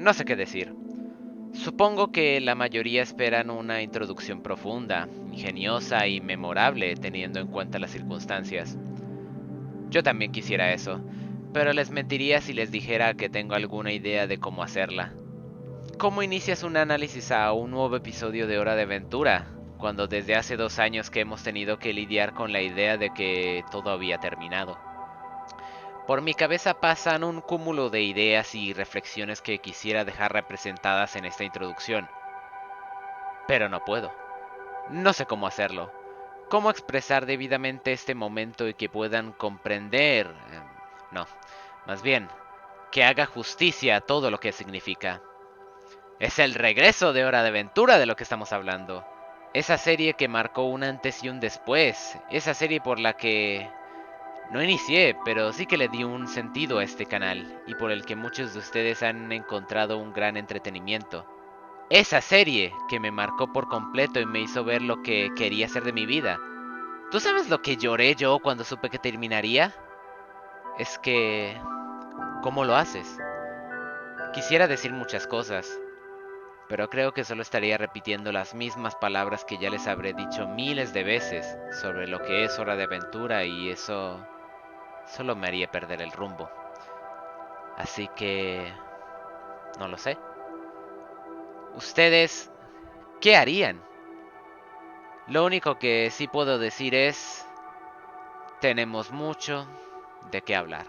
No sé qué decir. Supongo que la mayoría esperan una introducción profunda, ingeniosa y memorable teniendo en cuenta las circunstancias. Yo también quisiera eso, pero les mentiría si les dijera que tengo alguna idea de cómo hacerla. ¿Cómo inicias un análisis a un nuevo episodio de Hora de Aventura, cuando desde hace 2 años que hemos tenido que lidiar con la idea de que todo había terminado? Por mi cabeza pasan un cúmulo de ideas y reflexiones que quisiera dejar representadas en esta introducción, pero no puedo. No sé cómo hacerlo. ¿Cómo expresar debidamente este momento y que puedan comprender? No, más bien, que haga justicia a todo lo que significa. Es el regreso de Hora de Aventura de lo que estamos hablando. Esa serie que marcó un antes y un después. Esa serie por la que no inicié, pero sí que le di un sentido a este canal y por el que muchos de ustedes han encontrado un gran entretenimiento. Esa serie que me marcó por completo y me hizo ver lo que quería hacer de mi vida. ¿Tú sabes lo que lloré yo cuando supe que terminaría? Es que... ¿Cómo lo haces? Quisiera decir muchas cosas, pero creo que solo estaría repitiendo las mismas palabras que ya les habré dicho miles de veces sobre lo que es Hora de Aventura y eso solo me haría perder el rumbo. Así que... no lo sé. ¿Ustedes qué harían? Lo único que sí puedo decir es... tenemos mucho de qué hablar.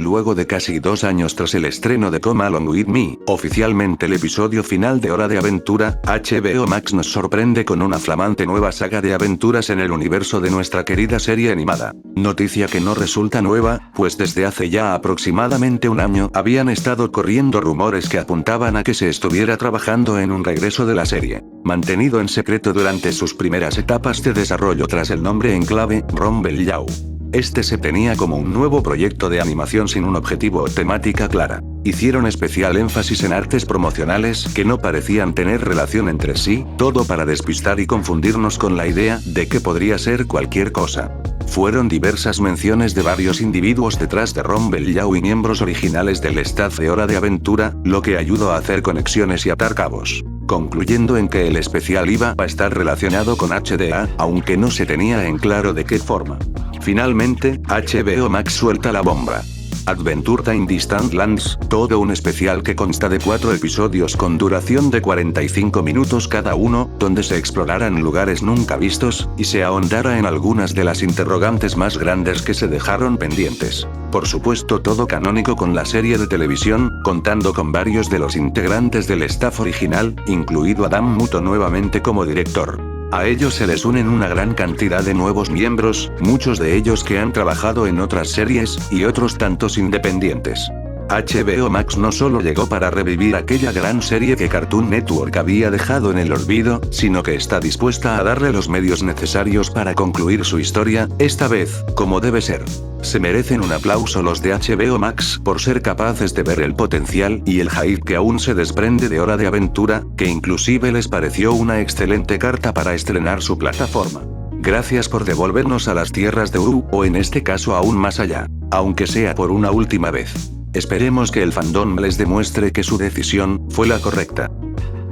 Luego de casi 2 años tras el estreno de Come Along With Me, oficialmente el episodio final de Hora de Aventura, HBO Max nos sorprende con una flamante nueva saga de aventuras en el universo de nuestra querida serie animada. Noticia que no resulta nueva, pues desde hace ya aproximadamente un año habían estado corriendo rumores que apuntaban a que se estuviera trabajando en un regreso de la serie, mantenido en secreto durante sus primeras etapas de desarrollo tras el nombre en clave, Rumble Yao. Este se tenía como un nuevo proyecto de animación sin un objetivo o temática clara. Hicieron especial énfasis en artes promocionales que no parecían tener relación entre sí, todo para despistar y confundirnos con la idea de que podría ser cualquier cosa. Fueron diversas menciones de varios individuos detrás de Rumble Yao y miembros originales del staff de Hora de Aventura, lo que ayudó a hacer conexiones y atar cabos, concluyendo en que el especial iba a estar relacionado con HDA, aunque no se tenía en claro de qué forma. Finalmente, HBO Max suelta la bomba. Adventure Time Distant Lands, todo un especial que consta de 4 episodios con duración de 45 minutos cada uno, donde se exploraran lugares nunca vistos, y se ahondara en algunas de las interrogantes más grandes que se dejaron pendientes. Por supuesto todo canónico con la serie de televisión, contando con varios de los integrantes del staff original, incluido Adam Muto nuevamente como director. A ellos se les unen una gran cantidad de nuevos miembros, muchos de ellos que han trabajado en otras series, y otros tantos independientes. HBO Max no solo llegó para revivir aquella gran serie que Cartoon Network había dejado en el olvido, sino que está dispuesta a darle los medios necesarios para concluir su historia, esta vez, como debe ser. Se merecen un aplauso los de HBO Max por ser capaces de ver el potencial y el hype que aún se desprende de Hora de Aventura, que inclusive les pareció una excelente carta para estrenar su plataforma. Gracias por devolvernos a las tierras de Uru, o en este caso aún más allá, aunque sea por una última vez. Esperemos que el fandom les demuestre que su decisión fue la correcta.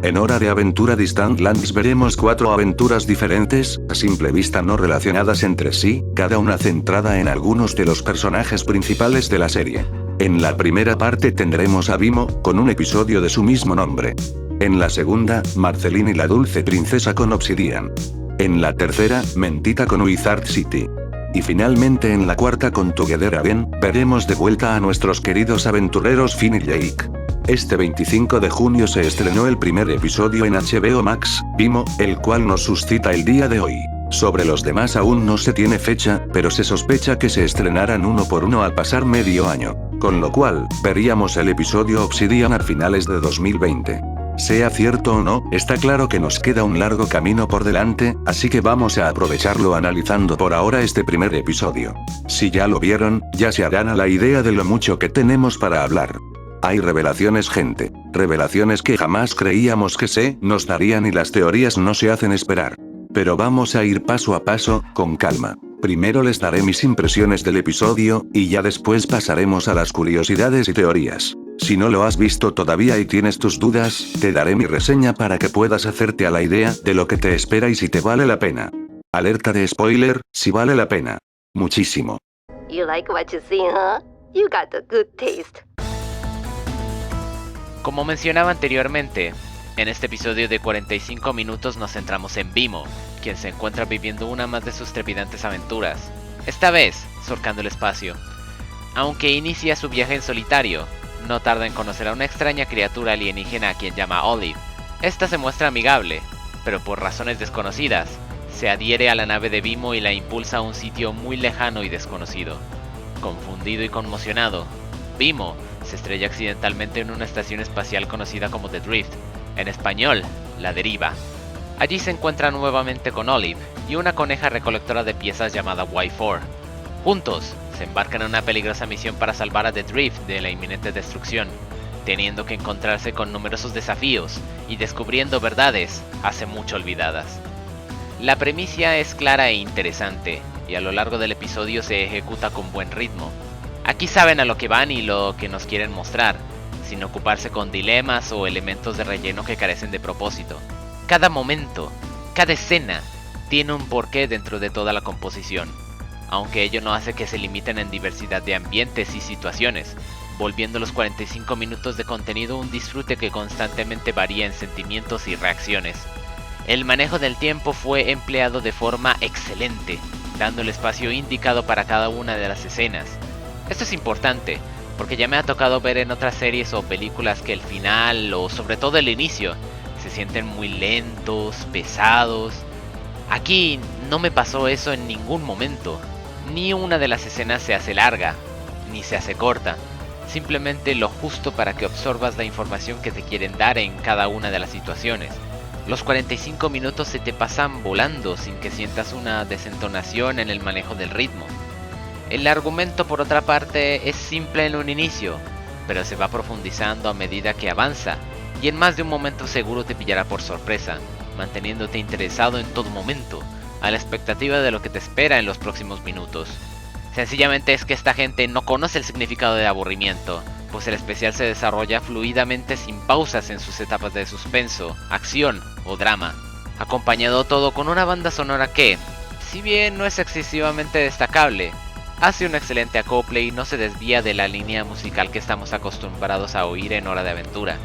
En Hora de Aventura Distant Lands veremos 4 aventuras diferentes, a simple vista no relacionadas entre sí, cada una centrada en algunos de los personajes principales de la serie. En la primera parte tendremos a Bimo, con un episodio de su mismo nombre. En la segunda, Marceline y la dulce princesa con Obsidian. En la tercera, Mentita con Wizard City. Y finalmente en la cuarta con Together Again, veremos de vuelta a nuestros queridos aventureros Finn y Jake. Este 25 de junio se estrenó el primer episodio en HBO Max, Bimo, el cual nos suscita el día de hoy. Sobre los demás aún no se tiene fecha, pero se sospecha que se estrenarán uno por uno al pasar medio año. Con lo cual, veríamos el episodio Obsidian a finales de 2020. Sea cierto o no, está claro que nos queda un largo camino por delante, así que vamos a aprovecharlo analizando por ahora este primer episodio. Si ya lo vieron, ya se harán a la idea de lo mucho que tenemos para hablar. Hay revelaciones, gente. Revelaciones que jamás creíamos que se nos darían y las teorías no se hacen esperar. Pero vamos a ir paso a paso, con calma. Primero les daré mis impresiones del episodio, y ya después pasaremos a las curiosidades y teorías. Si no lo has visto todavía y tienes tus dudas, te daré mi reseña para que puedas hacerte a la idea de lo que te espera y si te vale la pena. Alerta de spoiler, si vale la pena. Muchísimo. You like what you see, huh? You got the good taste. Como mencionaba anteriormente, en este episodio de 45 minutos nos centramos en Vimo, quien se encuentra viviendo una más de sus trepidantes aventuras, esta vez surcando el espacio. Aunque inicia su viaje en solitario, no tarda en conocer a una extraña criatura alienígena a quien llama Olive. Esta se muestra amigable, pero por razones desconocidas, se adhiere a la nave de Vimo y la impulsa a un sitio muy lejano y desconocido. Confundido y conmocionado, Vimo se estrella accidentalmente en una estación espacial conocida como The Drift, en español, La Deriva. Allí se encuentra nuevamente con Olive y una coneja recolectora de piezas llamada Y4. Juntos, se embarcan en una peligrosa misión para salvar a The Drift de la inminente destrucción, teniendo que encontrarse con numerosos desafíos y descubriendo verdades hace mucho olvidadas. La premisa es clara e interesante, y a lo largo del episodio se ejecuta con buen ritmo. Aquí saben a lo que van y lo que nos quieren mostrar, sin ocuparse con dilemas o elementos de relleno que carecen de propósito. Cada momento, cada escena, tiene un porqué dentro de toda la composición, aunque ello no hace que se limiten en diversidad de ambientes y situaciones, volviendo los 45 minutos de contenido un disfrute que constantemente varía en sentimientos y reacciones. El manejo del tiempo fue empleado de forma excelente, dando el espacio indicado para cada una de las escenas. Esto es importante, porque ya me ha tocado ver en otras series o películas que el final, o sobre todo el inicio, se sienten muy lentos, pesados. Aquí no me pasó eso en ningún momento. Ni una de las escenas se hace larga, ni se hace corta. Simplemente lo justo para que absorbas la información que te quieren dar en cada una de las situaciones. Los 45 minutos se te pasan volando sin que sientas una desentonación en el manejo del ritmo. El argumento, por otra parte, es simple en un inicio, pero se va profundizando a medida que avanza, y en más de un momento seguro te pillará por sorpresa, manteniéndote interesado en todo momento, a la expectativa de lo que te espera en los próximos minutos. Sencillamente es que esta gente no conoce el significado de aburrimiento, pues el especial se desarrolla fluidamente sin pausas en sus etapas de suspenso, acción o drama, acompañado todo con una banda sonora que, si bien no es excesivamente destacable, hace un excelente acople y no se desvía de la línea musical que estamos acostumbrados a oír en Hora de Aventura.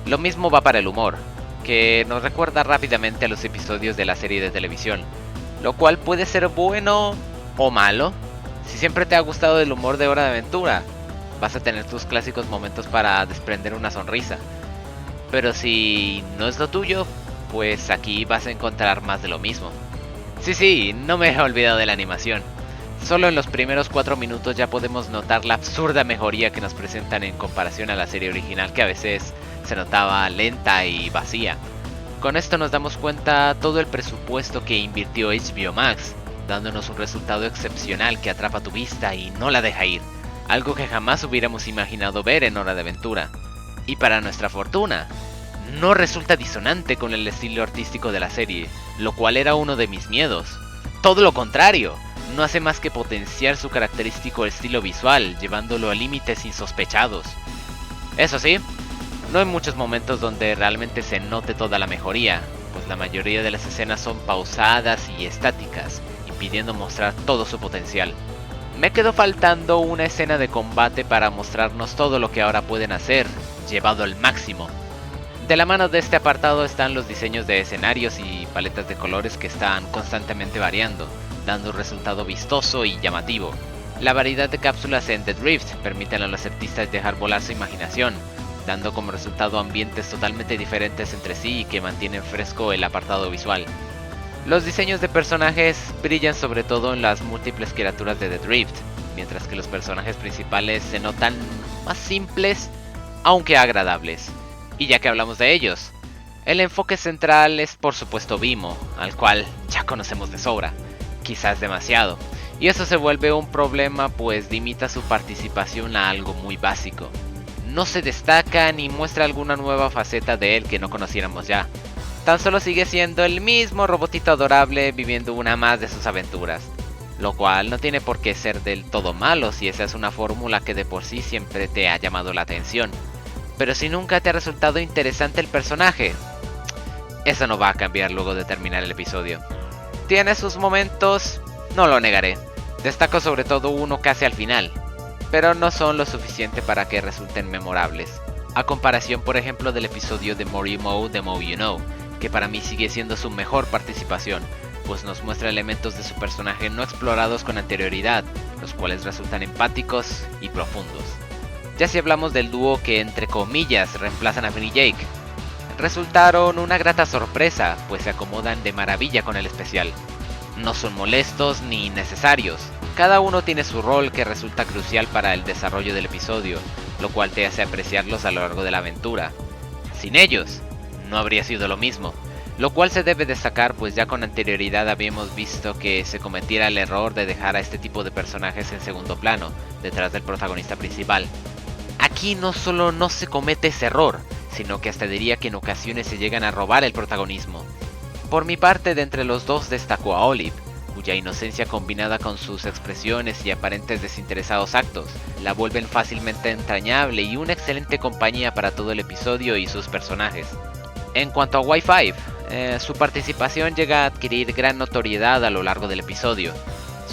Lo mismo va para el humor, que nos recuerda rápidamente a los episodios de la serie de televisión, lo cual puede ser bueno o malo. Si siempre te ha gustado el humor de Hora de Aventura, vas a tener tus clásicos momentos para desprender una sonrisa. Pero si no es lo tuyo, pues aquí vas a encontrar más de lo mismo. Sí, no me he olvidado de la animación. Solo en los primeros 4 minutos ya podemos notar la absurda mejoría que nos presentan en comparación a la serie original, que a veces se notaba lenta y vacía. Con esto nos damos cuenta todo el presupuesto que invirtió HBO Max, dándonos un resultado excepcional que atrapa tu vista y no la deja ir, algo que jamás hubiéramos imaginado ver en Hora de Aventura. Y para nuestra fortuna, no resulta disonante con el estilo artístico de la serie, lo cual era uno de mis miedos. Todo lo contrario, no hace más que potenciar su característico estilo visual, llevándolo a límites insospechados. Eso sí, no hay muchos momentos donde realmente se note toda la mejoría, pues la mayoría de las escenas son pausadas y estáticas, impidiendo mostrar todo su potencial. Me quedó faltando una escena de combate para mostrarnos todo lo que ahora pueden hacer, llevado al máximo. De la mano de este apartado están los diseños de escenarios y paletas de colores que están constantemente variando, dando un resultado vistoso y llamativo. La variedad de cápsulas en The Drift permiten a los artistas dejar volar su imaginación, dando como resultado ambientes totalmente diferentes entre sí y que mantienen fresco el apartado visual. Los diseños de personajes brillan sobre todo en las múltiples criaturas de The Drift, mientras que los personajes principales se notan más simples, aunque agradables. Y ya que hablamos de ellos, el enfoque central es por supuesto Vimo, al cual ya conocemos de sobra, quizás demasiado, y eso se vuelve un problema pues limita su participación a algo muy básico. No se destaca ni muestra alguna nueva faceta de él que no conociéramos ya. Tan solo sigue siendo el mismo robotito adorable viviendo una más de sus aventuras, lo cual no tiene por qué ser del todo malo si esa es una fórmula que de por sí siempre te ha llamado la atención. Pero si nunca te ha resultado interesante el personaje, eso no va a cambiar luego de terminar el episodio. Tiene sus momentos, no lo negaré, destaco sobre todo uno casi al final, pero no son lo suficiente para que resulten memorables, a comparación por ejemplo del episodio de More You Know, The More You Know, que para mí sigue siendo su mejor participación, pues nos muestra elementos de su personaje no explorados con anterioridad, los cuales resultan empáticos y profundos. Ya si hablamos del dúo que entre comillas reemplazan a Finn y Jake, resultaron una grata sorpresa, pues se acomodan de maravilla con el especial. No son molestos ni innecesarios, cada uno tiene su rol que resulta crucial para el desarrollo del episodio, lo cual te hace apreciarlos a lo largo de la aventura. Sin ellos, no habría sido lo mismo, lo cual se debe destacar pues ya con anterioridad habíamos visto que se cometiera el error de dejar a este tipo de personajes en segundo plano, detrás del protagonista principal. Aquí no solo no se comete ese error, sino que hasta diría que en ocasiones se llegan a robar el protagonismo. Por mi parte, de entre los dos destacó a Olive, cuya inocencia combinada con sus expresiones y aparentes desinteresados actos la vuelven fácilmente entrañable y una excelente compañía para todo el episodio y sus personajes. En cuanto a Wi-Fi, su participación llega a adquirir gran notoriedad a lo largo del episodio.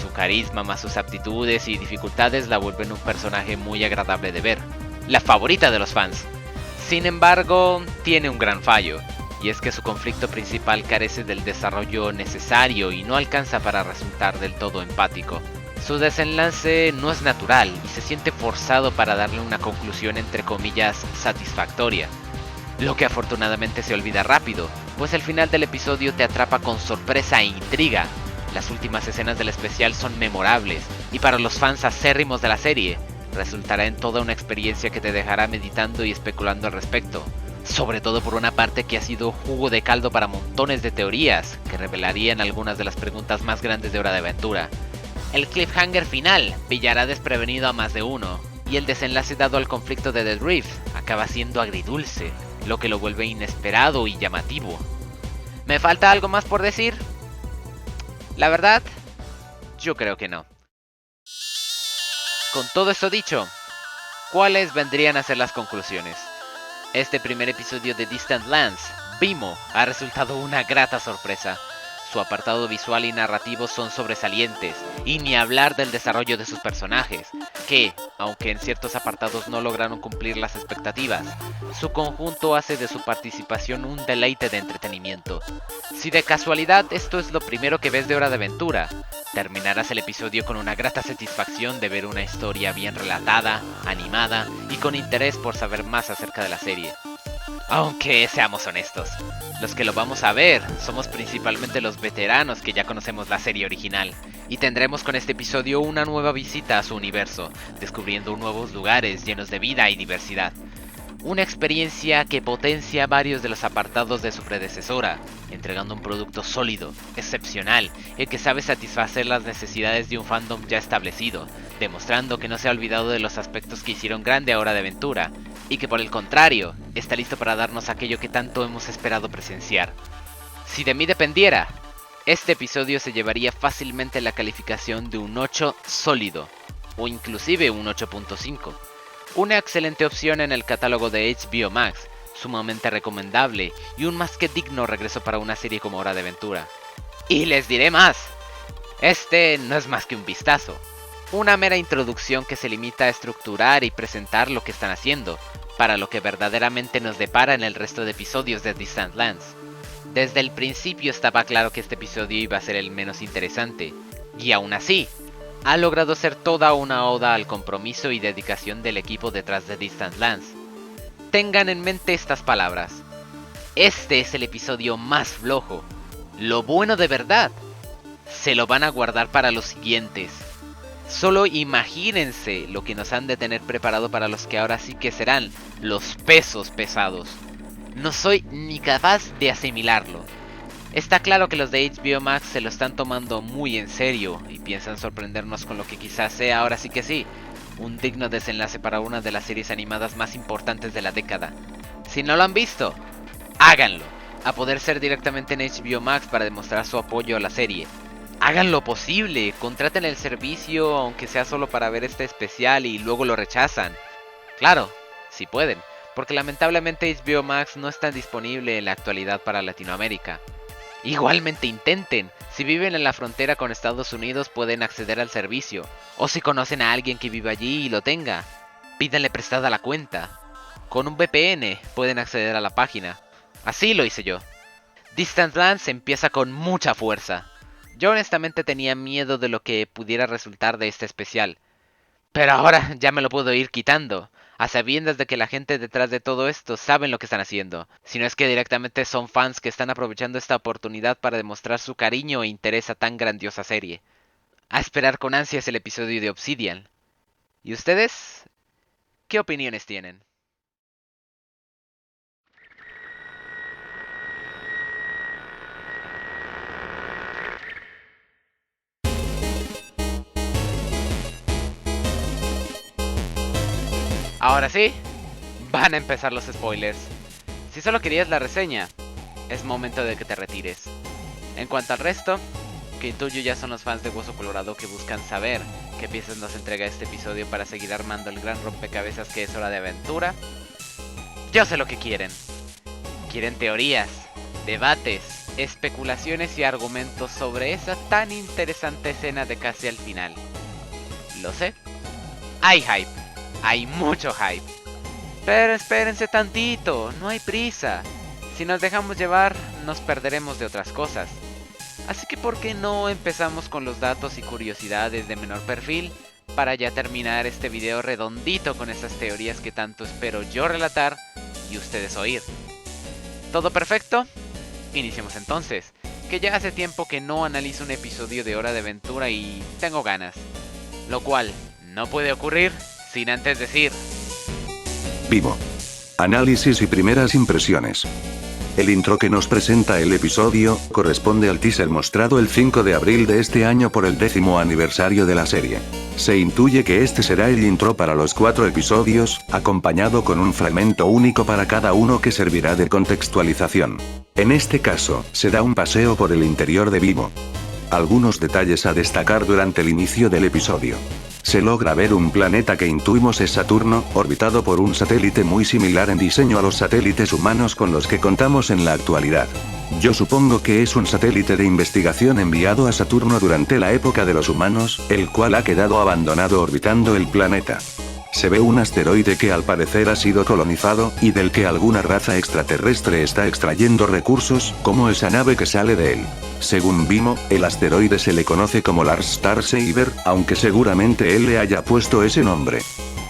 Su carisma más sus aptitudes y dificultades la vuelven un personaje muy agradable de ver, la favorita de los fans. Sin embargo, tiene un gran fallo, y es que su conflicto principal carece del desarrollo necesario y no alcanza para resultar del todo empático. Su desenlace no es natural y se siente forzado para darle una conclusión entre comillas satisfactoria, lo que afortunadamente se olvida rápido, pues el final del episodio te atrapa con sorpresa e intriga. Las últimas escenas del especial son memorables y para los fans acérrimos de la serie resultará en toda una experiencia que te dejará meditando y especulando al respecto, sobre todo por una parte que ha sido jugo de caldo para montones de teorías que revelarían algunas de las preguntas más grandes de Hora de Aventura. El cliffhanger final pillará desprevenido a más de uno, y el desenlace dado al conflicto de The Drift acaba siendo agridulce, lo que lo vuelve inesperado y llamativo. ¿Me falta algo más por decir? La verdad, yo creo que no. Con todo esto dicho, ¿cuáles vendrían a ser las conclusiones? Este primer episodio de Distant Lands, Vimo, ha resultado una grata sorpresa. Su apartado visual y narrativo son sobresalientes, y ni hablar del desarrollo de sus personajes, que, aunque en ciertos apartados no lograron cumplir las expectativas, su conjunto hace de su participación un deleite de entretenimiento. Si de casualidad esto es lo primero que ves de Hora de Aventura, terminarás el episodio con una grata satisfacción de ver una historia bien relatada, animada y con interés por saber más acerca de la serie. Aunque seamos honestos, los que lo vamos a ver somos principalmente los veteranos que ya conocemos la serie original, y tendremos con este episodio una nueva visita a su universo, descubriendo nuevos lugares llenos de vida y diversidad. Una experiencia que potencia varios de los apartados de su predecesora, entregando un producto sólido, excepcional, y que sabe satisfacer las necesidades de un fandom ya establecido, demostrando que no se ha olvidado de los aspectos que hicieron grande a Hora de Aventura, y que por el contrario, está listo para darnos aquello que tanto hemos esperado presenciar. Si de mí dependiera, este episodio se llevaría fácilmente la calificación de un 8 sólido, o inclusive un 8.5. Una excelente opción en el catálogo de HBO Max, sumamente recomendable y un más que digno regreso para una serie como Hora de Aventura. Y les diré más, este no es más que un vistazo, una mera introducción que se limita a estructurar y presentar lo que están haciendo, para lo que verdaderamente nos depara en el resto de episodios de Distant Lands. Desde el principio estaba claro que este episodio iba a ser el menos interesante, y aún así, ha logrado ser toda una oda al compromiso y dedicación del equipo detrás de Distant Lands. Tengan en mente estas palabras. Este es el episodio más flojo, Lo bueno de verdad, se lo van a guardar para los siguientes. Solo imagínense lo que nos han de tener preparado para los que ahora sí que serán los pesos pesados. No soy ni capaz de asimilarlo. Está claro que los de HBO Max se lo están tomando muy en serio y piensan sorprendernos con lo que quizás sea, ahora sí que sí, un digno desenlace para una de las series animadas más importantes de la década. Si no lo han visto, háganlo, a poder ser directamente en HBO Max para demostrar su apoyo a la serie. Hagan lo posible, contraten el servicio aunque sea solo para ver este especial y luego lo rechazan. Claro, si pueden, porque lamentablemente HBO Max no está disponible en la actualidad para Latinoamérica. Igualmente intenten, si viven en la frontera con Estados Unidos pueden acceder al servicio, o si conocen a alguien que vive allí y lo tenga, pídanle prestada la cuenta. Con un VPN pueden acceder a la página. Así lo hice yo. Distant Lands empieza con mucha fuerza. Yo honestamente tenía miedo de lo que pudiera resultar de este especial, pero ahora ya me lo puedo ir quitando, a sabiendas de que la gente detrás de todo esto saben lo que están haciendo, si no es que directamente son fans que están aprovechando esta oportunidad para demostrar su cariño e interés a tan grandiosa serie. A esperar con ansias el episodio de Obsidian. ¿Y ustedes? ¿Qué opiniones tienen? Ahora sí, van a empezar los spoilers. Si solo querías la reseña, es momento de que te retires. En cuanto al resto, que intuyo ya son los fans de Hueso Colorado que buscan saber qué piezas nos entrega este episodio para seguir armando el gran rompecabezas que es Hora de Aventura. Yo sé lo que quieren. Quieren teorías, debates, especulaciones y argumentos sobre esa tan interesante escena de casi al final. Lo sé. Hay hype. Hay mucho hype. Pero espérense tantito, no hay prisa. Si nos dejamos llevar, nos perderemos de otras cosas. Así que ¿por qué no empezamos con los datos y curiosidades de menor perfil? Para ya terminar este video redondito con esas teorías que tanto espero yo relatar y ustedes oír. ¿Todo perfecto? Iniciemos entonces, que ya hace tiempo que no analizo un episodio de Hora de Aventura y tengo ganas. Lo cual no puede ocurrir sin antes decir... Vivo. Análisis y primeras impresiones. El intro que nos presenta el episodio corresponde al teaser mostrado el 5 de abril de este año por el 10º aniversario de la serie. Se intuye que este será el intro para los 4 episodios, acompañado con un fragmento único para cada uno que servirá de contextualización. En este caso, se da un paseo por el interior de Vivo. Algunos detalles a destacar durante el inicio del episodio. Se logra ver un planeta que intuimos es Saturno, orbitado por un satélite muy similar en diseño a los satélites humanos con los que contamos en la actualidad. Yo supongo que es un satélite de investigación enviado a Saturno durante la época de los humanos, el cual ha quedado abandonado orbitando el planeta. Se ve un asteroide que al parecer ha sido colonizado, y del que alguna raza extraterrestre está extrayendo recursos, como esa nave que sale de él. Según Vimo, el asteroide se le conoce como Lars Starsaver, aunque seguramente él le haya puesto ese nombre.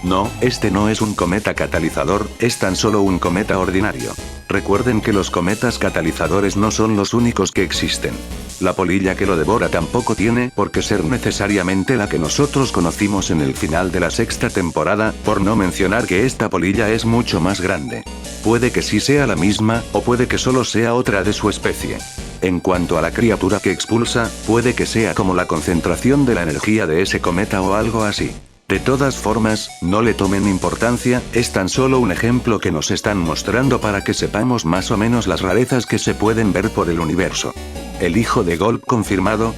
No, este no es un cometa catalizador, es tan solo un cometa ordinario. Recuerden que los cometas catalizadores no son los únicos que existen. La polilla que lo devora tampoco tiene por qué ser necesariamente la que nosotros conocimos en el final de la 6ª temporada, por no mencionar que esta polilla es mucho más grande. Puede que sí sea la misma, o puede que solo sea otra de su especie. En cuanto a la criatura que expulsa, puede que sea como la concentración de la energía de ese cometa o algo así. De todas formas, no le tomen importancia, es tan solo un ejemplo que nos están mostrando para que sepamos más o menos las rarezas que se pueden ver por el universo. El hijo de Golp confirmado.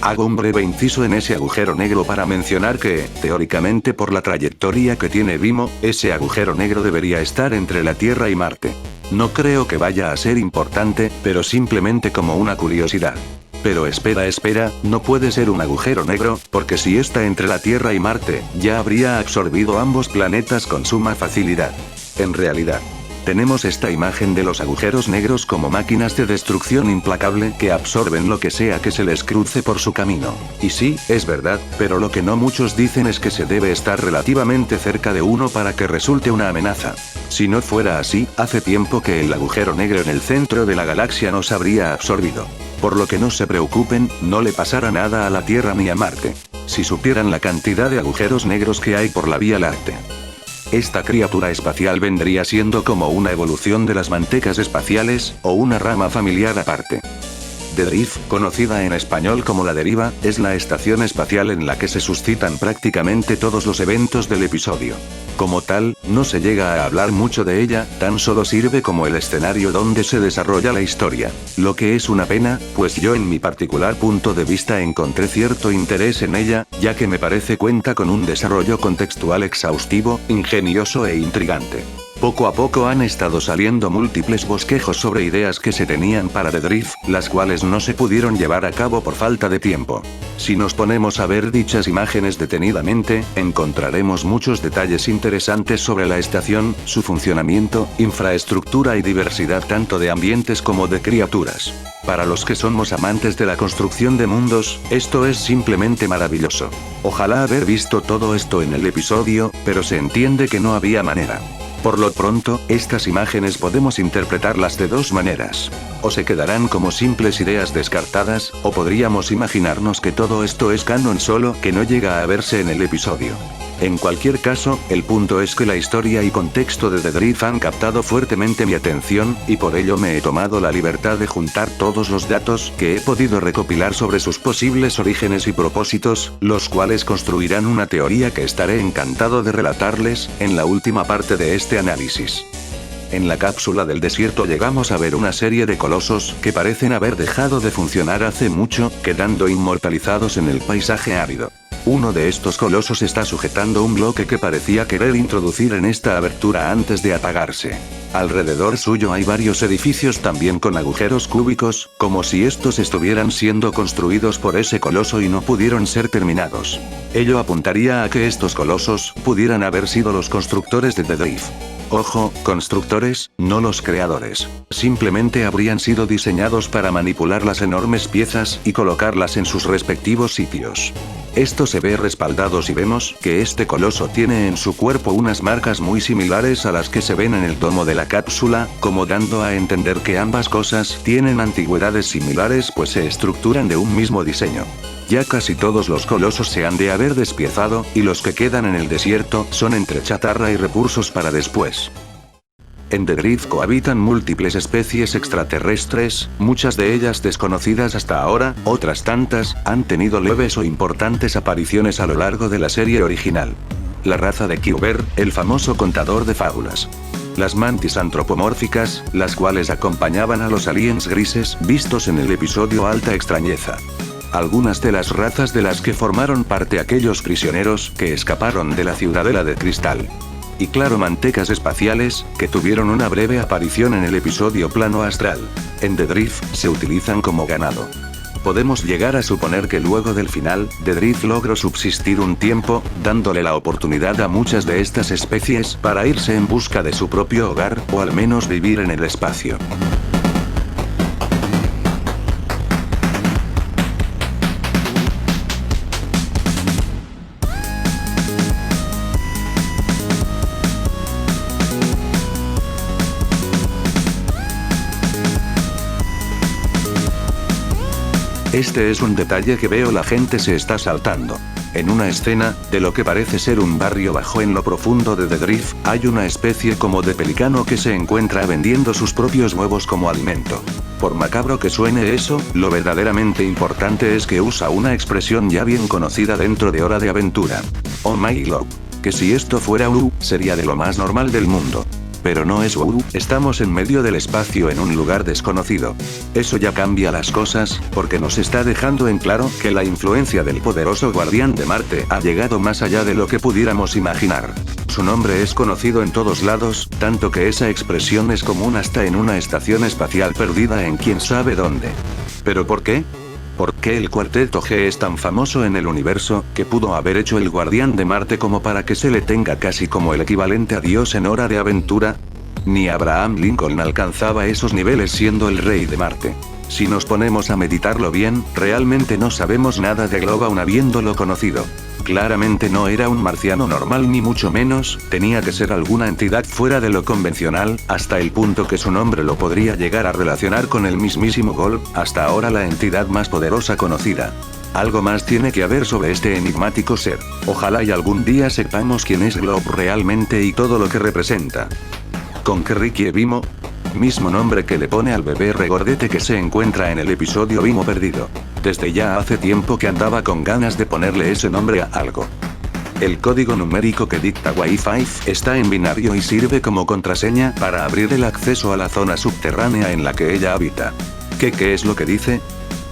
Hago un breve inciso en ese agujero negro para mencionar que, teóricamente por la trayectoria que tiene Vimo, ese agujero negro debería estar entre la Tierra y Marte. No creo que vaya a ser importante, pero simplemente como una curiosidad. Pero espera, no puede ser un agujero negro, porque si está entre la Tierra y Marte, ya habría absorbido ambos planetas con suma facilidad. En realidad, Tenemos esta imagen de los agujeros negros como máquinas de destrucción implacable que absorben lo que sea que se les cruce por su camino. Y sí, es verdad, pero lo que no muchos dicen es que se debe estar relativamente cerca de uno para que resulte una amenaza. Si no fuera así, hace tiempo que el agujero negro en el centro de la galaxia nos habría absorbido. Por lo que no se preocupen, no le pasará nada a la Tierra ni a Marte. Si supieran la cantidad de agujeros negros que hay por la Vía Láctea. Esta criatura espacial vendría siendo como una evolución de las mantecas espaciales, o una rama familiar aparte. The Drift, conocida en español como La Deriva, es la estación espacial en la que se suscitan prácticamente todos los eventos del episodio. Como tal, no se llega a hablar mucho de ella, tan solo sirve como el escenario donde se desarrolla la historia. Lo que es una pena, pues yo en mi particular punto de vista encontré cierto interés en ella, ya que me parece cuenta con un desarrollo contextual exhaustivo, ingenioso e intrigante. Poco a poco han estado saliendo múltiples bosquejos sobre ideas que se tenían para The Drift, las cuales no se pudieron llevar a cabo por falta de tiempo. Si nos ponemos a ver dichas imágenes detenidamente, encontraremos muchos detalles interesantes sobre la estación, su funcionamiento, infraestructura y diversidad tanto de ambientes como de criaturas. Para los que somos amantes de la construcción de mundos, esto es simplemente maravilloso. Ojalá haber visto todo esto en el episodio, pero se entiende que no había manera. Por lo pronto, estas imágenes podemos interpretarlas de dos maneras. O se quedarán como simples ideas descartadas, o podríamos imaginarnos que todo esto es canon solo que no llega a verse en el episodio. En cualquier caso, el punto es que la historia y contexto de The Drift han captado fuertemente mi atención, y por ello me he tomado la libertad de juntar todos los datos que he podido recopilar sobre sus posibles orígenes y propósitos, los cuales construirán una teoría que estaré encantado de relatarles, en la última parte de este análisis. En la cápsula del desierto llegamos a ver una serie de colosos que parecen haber dejado de funcionar hace mucho, quedando inmortalizados en el paisaje árido. Uno de estos colosos está sujetando un bloque que parecía querer introducir en esta abertura antes de apagarse. Alrededor suyo hay varios edificios también con agujeros cúbicos, como si estos estuvieran siendo construidos por ese coloso y no pudieron ser terminados. Ello apuntaría a que estos colosos pudieran haber sido los constructores de The Drift. Ojo, constructores, no los creadores. Simplemente habrían sido diseñados para manipular las enormes piezas y colocarlas en sus respectivos sitios. Esto se ve respaldado si vemos que este coloso tiene en su cuerpo unas marcas muy similares a las que se ven en el tomo de la cápsula, como dando a entender que ambas cosas tienen antigüedades similares pues se estructuran de un mismo diseño. Ya casi todos los colosos se han de haber despiezado, y los que quedan en el desierto son entre chatarra y recursos para después. En The Drift cohabitan múltiples especies extraterrestres, muchas de ellas desconocidas hasta ahora, otras tantas han tenido leves o importantes apariciones a lo largo de la serie original. La raza de Kyber, el famoso contador de fábulas. Las mantis antropomórficas, las cuales acompañaban a los aliens grises vistos en el episodio Alta Extrañeza. Algunas de las razas de las que formaron parte aquellos prisioneros que escaparon de la ciudadela de cristal. Y claro, mantecas espaciales, que tuvieron una breve aparición en el episodio Plano Astral. En The Drift, se utilizan como ganado. Podemos llegar a suponer que luego del final, The Drift logró subsistir un tiempo, dándole la oportunidad a muchas de estas especies para irse en busca de su propio hogar, o al menos vivir en el espacio. Este es un detalle que veo la gente se está saltando. En una escena, de lo que parece ser un barrio bajo en lo profundo de The Drift, hay una especie como de pelicano que se encuentra vendiendo sus propios huevos como alimento. Por macabro que suene eso, lo verdaderamente importante es que usa una expresión ya bien conocida dentro de Hora de Aventura. Oh my love. Que si esto fuera sería de lo más normal del mundo. Pero no es estamos en medio del espacio en un lugar desconocido. Eso ya cambia las cosas, porque nos está dejando en claro que la influencia del poderoso guardián de Marte ha llegado más allá de lo que pudiéramos imaginar. Su nombre es conocido en todos lados, tanto que esa expresión es común hasta en una estación espacial perdida en quién sabe dónde. ¿Pero por qué? ¿Por qué el Cuarteto G es tan famoso en el universo, que pudo haber hecho el Guardián de Marte como para que se le tenga casi como el equivalente a Dios en Hora de Aventura? Ni Abraham Lincoln alcanzaba esos niveles siendo el rey de Marte. Si nos ponemos a meditarlo bien, realmente no sabemos nada de Globa habiéndolo conocido. Claramente no era un marciano normal ni mucho menos, tenía que ser alguna entidad fuera de lo convencional, hasta el punto que su nombre lo podría llegar a relacionar con el mismísimo Gol, hasta ahora la entidad más poderosa conocida. Algo más tiene que haber sobre este enigmático ser. Ojalá y algún día sepamos quién es Glob realmente y todo lo que representa. ¿Con qué Ricky Vimo? Mismo nombre que le pone al bebé regordete que se encuentra en el episodio Vimo perdido. Desde ya hace tiempo que andaba con ganas de ponerle ese nombre a algo. El código numérico que dicta Wi-Fi está en binario y sirve como contraseña para abrir el acceso a la zona subterránea en la que ella habita. ¿Qué es lo que dice?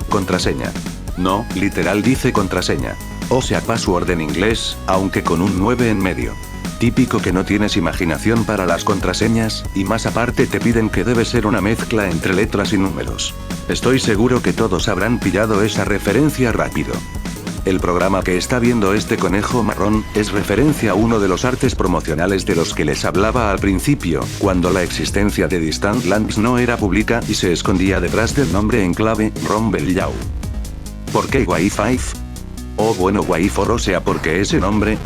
Contraseña. No, literal dice contraseña. O sea password en inglés, aunque con un 9 en medio. Típico que no tienes imaginación para las contraseñas, y más aparte te piden que debe ser una mezcla entre letras y números. Estoy seguro que todos habrán pillado esa referencia rápido. El programa que está viendo este conejo marrón, es referencia a uno de los artes promocionales de los que les hablaba al principio, cuando la existencia de Distant Lands no era pública y se escondía detrás del nombre en clave, Rumble Yao. ¿Por qué Wi-Fi? Oh bueno Wi-For, o sea porque ese nombre.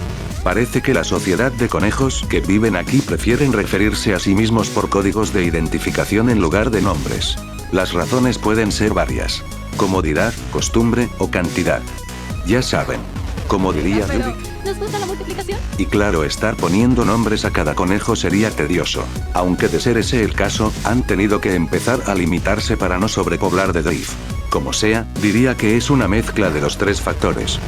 Parece que la sociedad de conejos que viven aquí prefieren referirse a sí mismos por códigos de identificación en lugar de nombres. Las razones pueden ser varias. Comodidad, costumbre o cantidad. Ya saben. Como diría Judy. ¿Nos gusta la multiplicación? Y claro, estar poniendo nombres a cada conejo sería tedioso. Aunque de ser ese el caso, han tenido que empezar a limitarse para no sobrepoblar de Drift. Como sea, diría que es una mezcla de los tres factores.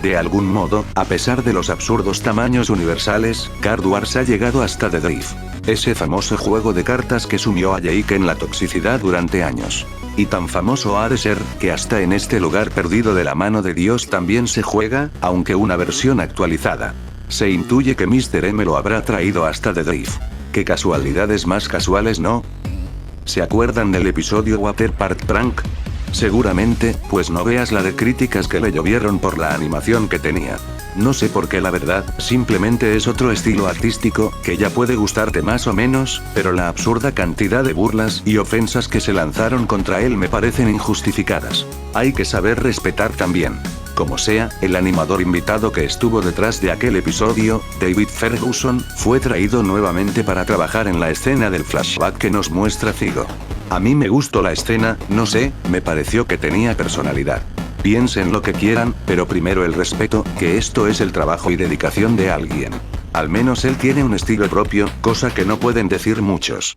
De algún modo, a pesar de los absurdos tamaños universales, Card Wars ha llegado hasta The Drift. Ese famoso juego de cartas que sumió a Jake en la toxicidad durante años. Y tan famoso ha de ser, que hasta en este lugar perdido de la mano de Dios también se juega, aunque una versión actualizada. Se intuye que Mr. M lo habrá traído hasta The Drift. Qué casualidades más casuales, ¿no? ¿Se acuerdan del episodio Water Park Prank? Seguramente, pues no veas la de críticas que le llovieron por la animación que tenía. No sé por qué la verdad, simplemente es otro estilo artístico, que ya puede gustarte más o menos, pero la absurda cantidad de burlas y ofensas que se lanzaron contra él me parecen injustificadas. Hay que saber respetar también. Como sea, el animador invitado que estuvo detrás de aquel episodio, David Ferguson, fue traído nuevamente para trabajar en la escena del flashback que nos muestra Zigo. A mí me gustó la escena, no sé, me pareció que tenía personalidad. Piensen lo que quieran, pero primero el respeto, que esto es el trabajo y dedicación de alguien. Al menos él tiene un estilo propio, cosa que no pueden decir muchos.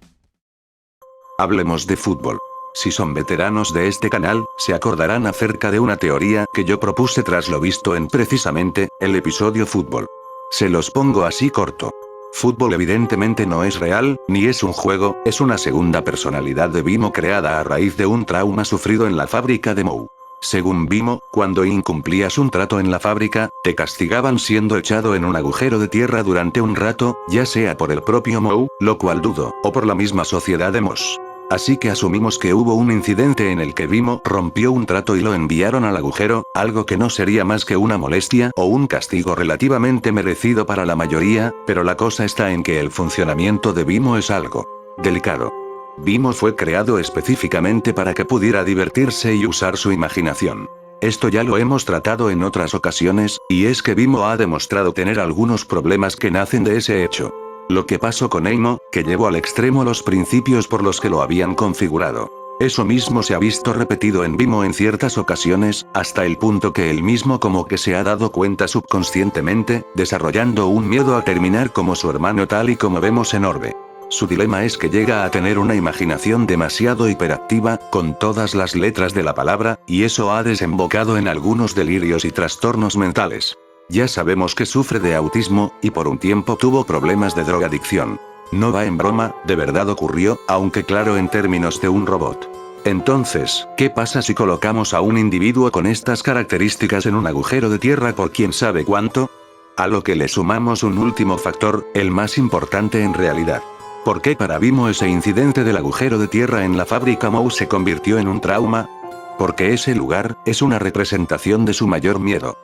Hablemos de fútbol. Si son veteranos de este canal, se acordarán acerca de una teoría que yo propuse tras lo visto en precisamente, el episodio fútbol. Se los pongo así corto. Fútbol evidentemente no es real, ni es un juego, es una segunda personalidad de Vimo creada a raíz de un trauma sufrido en la fábrica de Mou. Según Vimo, cuando incumplías un trato en la fábrica, te castigaban siendo echado en un agujero de tierra durante un rato, ya sea por el propio Mou, lo cual dudo, o por la misma sociedad de Mos. Así que asumimos que hubo un incidente en el que Vimo rompió un trato y lo enviaron al agujero, algo que no sería más que una molestia o un castigo relativamente merecido para la mayoría, pero la cosa está en que el funcionamiento de Vimo es algo delicado. Vimo fue creado específicamente para que pudiera divertirse y usar su imaginación. Esto ya lo hemos tratado en otras ocasiones, y es que Vimo ha demostrado tener algunos problemas que nacen de ese hecho. Lo que pasó con Eimo, que llevó al extremo los principios por los que lo habían configurado. Eso mismo se ha visto repetido en Vimo en ciertas ocasiones, hasta el punto que él mismo como que se ha dado cuenta subconscientemente, desarrollando un miedo a terminar como su hermano tal y como vemos en Orbe. Su dilema es que llega a tener una imaginación demasiado hiperactiva, con todas las letras de la palabra, y eso ha desembocado en algunos delirios y trastornos mentales. Ya sabemos que sufre de autismo, y por un tiempo tuvo problemas de drogadicción. No va en broma, de verdad ocurrió, aunque claro en términos de un robot. Entonces, ¿qué pasa si colocamos a un individuo con estas características en un agujero de tierra por quién sabe cuánto? A lo que le sumamos un último factor, el más importante en realidad. ¿Por qué para Vimo ese incidente del agujero de tierra en la fábrica Mou se convirtió en un trauma? Porque ese lugar, es una representación de su mayor miedo.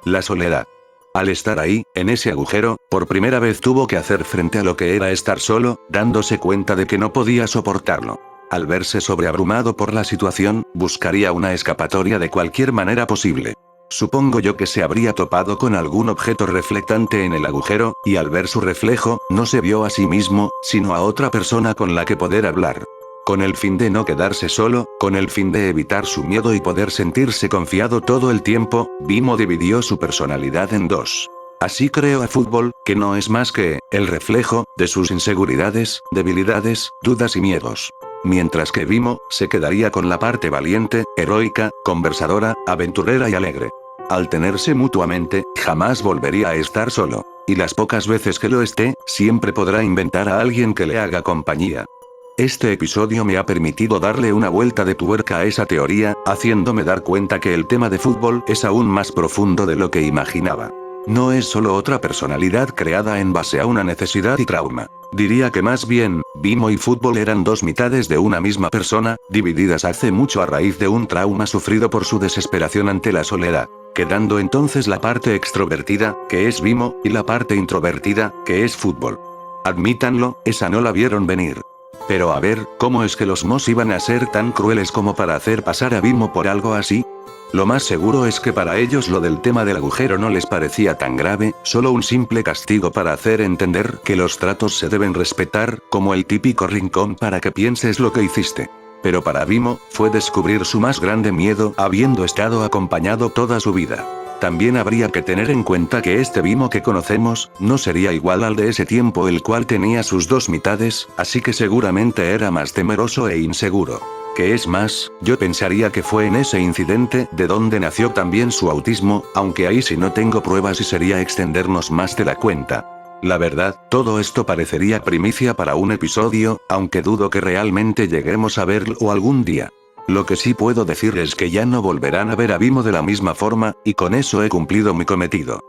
La soledad. Al estar ahí, en ese agujero, por primera vez tuvo que hacer frente a lo que era estar solo, dándose cuenta de que no podía soportarlo. Al verse sobreabrumado por la situación, buscaría una escapatoria de cualquier manera posible. Supongo yo que se habría topado con algún objeto reflectante en el agujero, y al ver su reflejo, no se vio a sí mismo, sino a otra persona con la que poder hablar. Con el fin de no quedarse solo, con el fin de evitar su miedo y poder sentirse confiado todo el tiempo, Bimo dividió su personalidad en dos. Así creó a Fútbol, que no es más que el reflejo de sus inseguridades, debilidades, dudas y miedos. Mientras que Bimo se quedaría con la parte valiente, heroica, conversadora, aventurera y alegre. Al tenerse mutuamente, jamás volvería a estar solo. Y las pocas veces que lo esté, siempre podrá inventar a alguien que le haga compañía. Este episodio me ha permitido darle una vuelta de tuerca a esa teoría, haciéndome dar cuenta que el tema de Fútbol es aún más profundo de lo que imaginaba. No es solo otra personalidad creada en base a una necesidad y trauma. Diría que más bien, Bimo y Fútbol eran dos mitades de una misma persona, divididas hace mucho a raíz de un trauma sufrido por su desesperación ante la soledad. Quedando entonces la parte extrovertida, que es Bimo, y la parte introvertida, que es Fútbol. Admítanlo, esa no la vieron venir. Pero a ver, ¿cómo es que los Moss iban a ser tan crueles como para hacer pasar a Bimo por algo así? Lo más seguro es que para ellos lo del tema del agujero no les parecía tan grave, solo un simple castigo para hacer entender que los tratos se deben respetar, como el típico rincón para que pienses lo que hiciste. Pero para Bimo, fue descubrir su más grande miedo habiendo estado acompañado toda su vida. También habría que tener en cuenta que este Bimo que conocemos, no sería igual al de ese tiempo el cual tenía sus dos mitades, así que seguramente era más temeroso e inseguro. Que es más, yo pensaría que fue en ese incidente de donde nació también su autismo, aunque ahí sí no tengo pruebas y sería extendernos más de la cuenta. La verdad, todo esto parecería primicia para un episodio, aunque dudo que realmente lleguemos a verlo algún día. Lo que sí puedo decir es que ya no volverán a ver a Bimo de la misma forma, y con eso he cumplido mi cometido.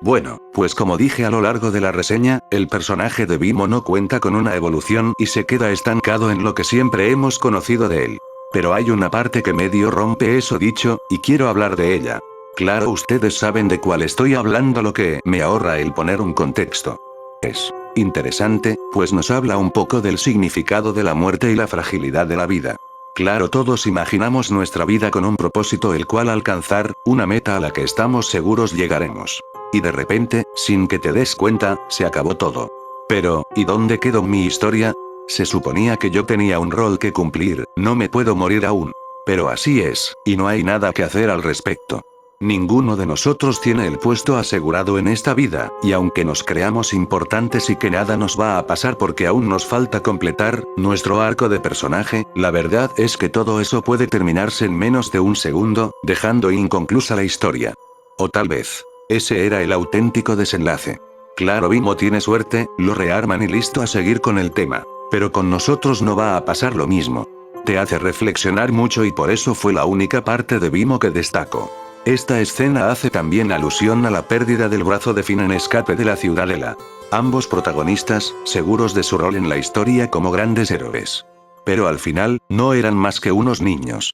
Bueno, pues como dije a lo largo de la reseña, el personaje de Bimo no cuenta con una evolución y se queda estancado en lo que siempre hemos conocido de él. Pero hay una parte que medio rompe eso dicho, y quiero hablar de ella. Claro, ustedes saben de cuál estoy hablando, lo que me ahorra el poner un contexto. Es interesante, pues nos habla un poco del significado de la muerte y la fragilidad de la vida. Claro, todos imaginamos nuestra vida con un propósito el cual alcanzar, una meta a la que estamos seguros llegaremos. Y de repente, sin que te des cuenta, se acabó todo. Pero, ¿y dónde quedó mi historia? Se suponía que yo tenía un rol que cumplir, no me puedo morir aún. Pero así es, y no hay nada que hacer al respecto. Ninguno de nosotros tiene el puesto asegurado en esta vida, y aunque nos creamos importantes y que nada nos va a pasar porque aún nos falta completar nuestro arco de personaje, la verdad es que todo eso puede terminarse en menos de un segundo, dejando inconclusa la historia. O tal vez, ese era el auténtico desenlace. Claro, Bimo tiene suerte, lo rearman y listo a seguir con el tema. Pero con nosotros no va a pasar lo mismo. Te hace reflexionar mucho y por eso fue la única parte de Bimo que destaco. Esta escena hace también alusión a la pérdida del brazo de Finn en Escape de la Ciudadela. Ambos protagonistas, seguros de su rol en la historia como grandes héroes. Pero al final, no eran más que unos niños.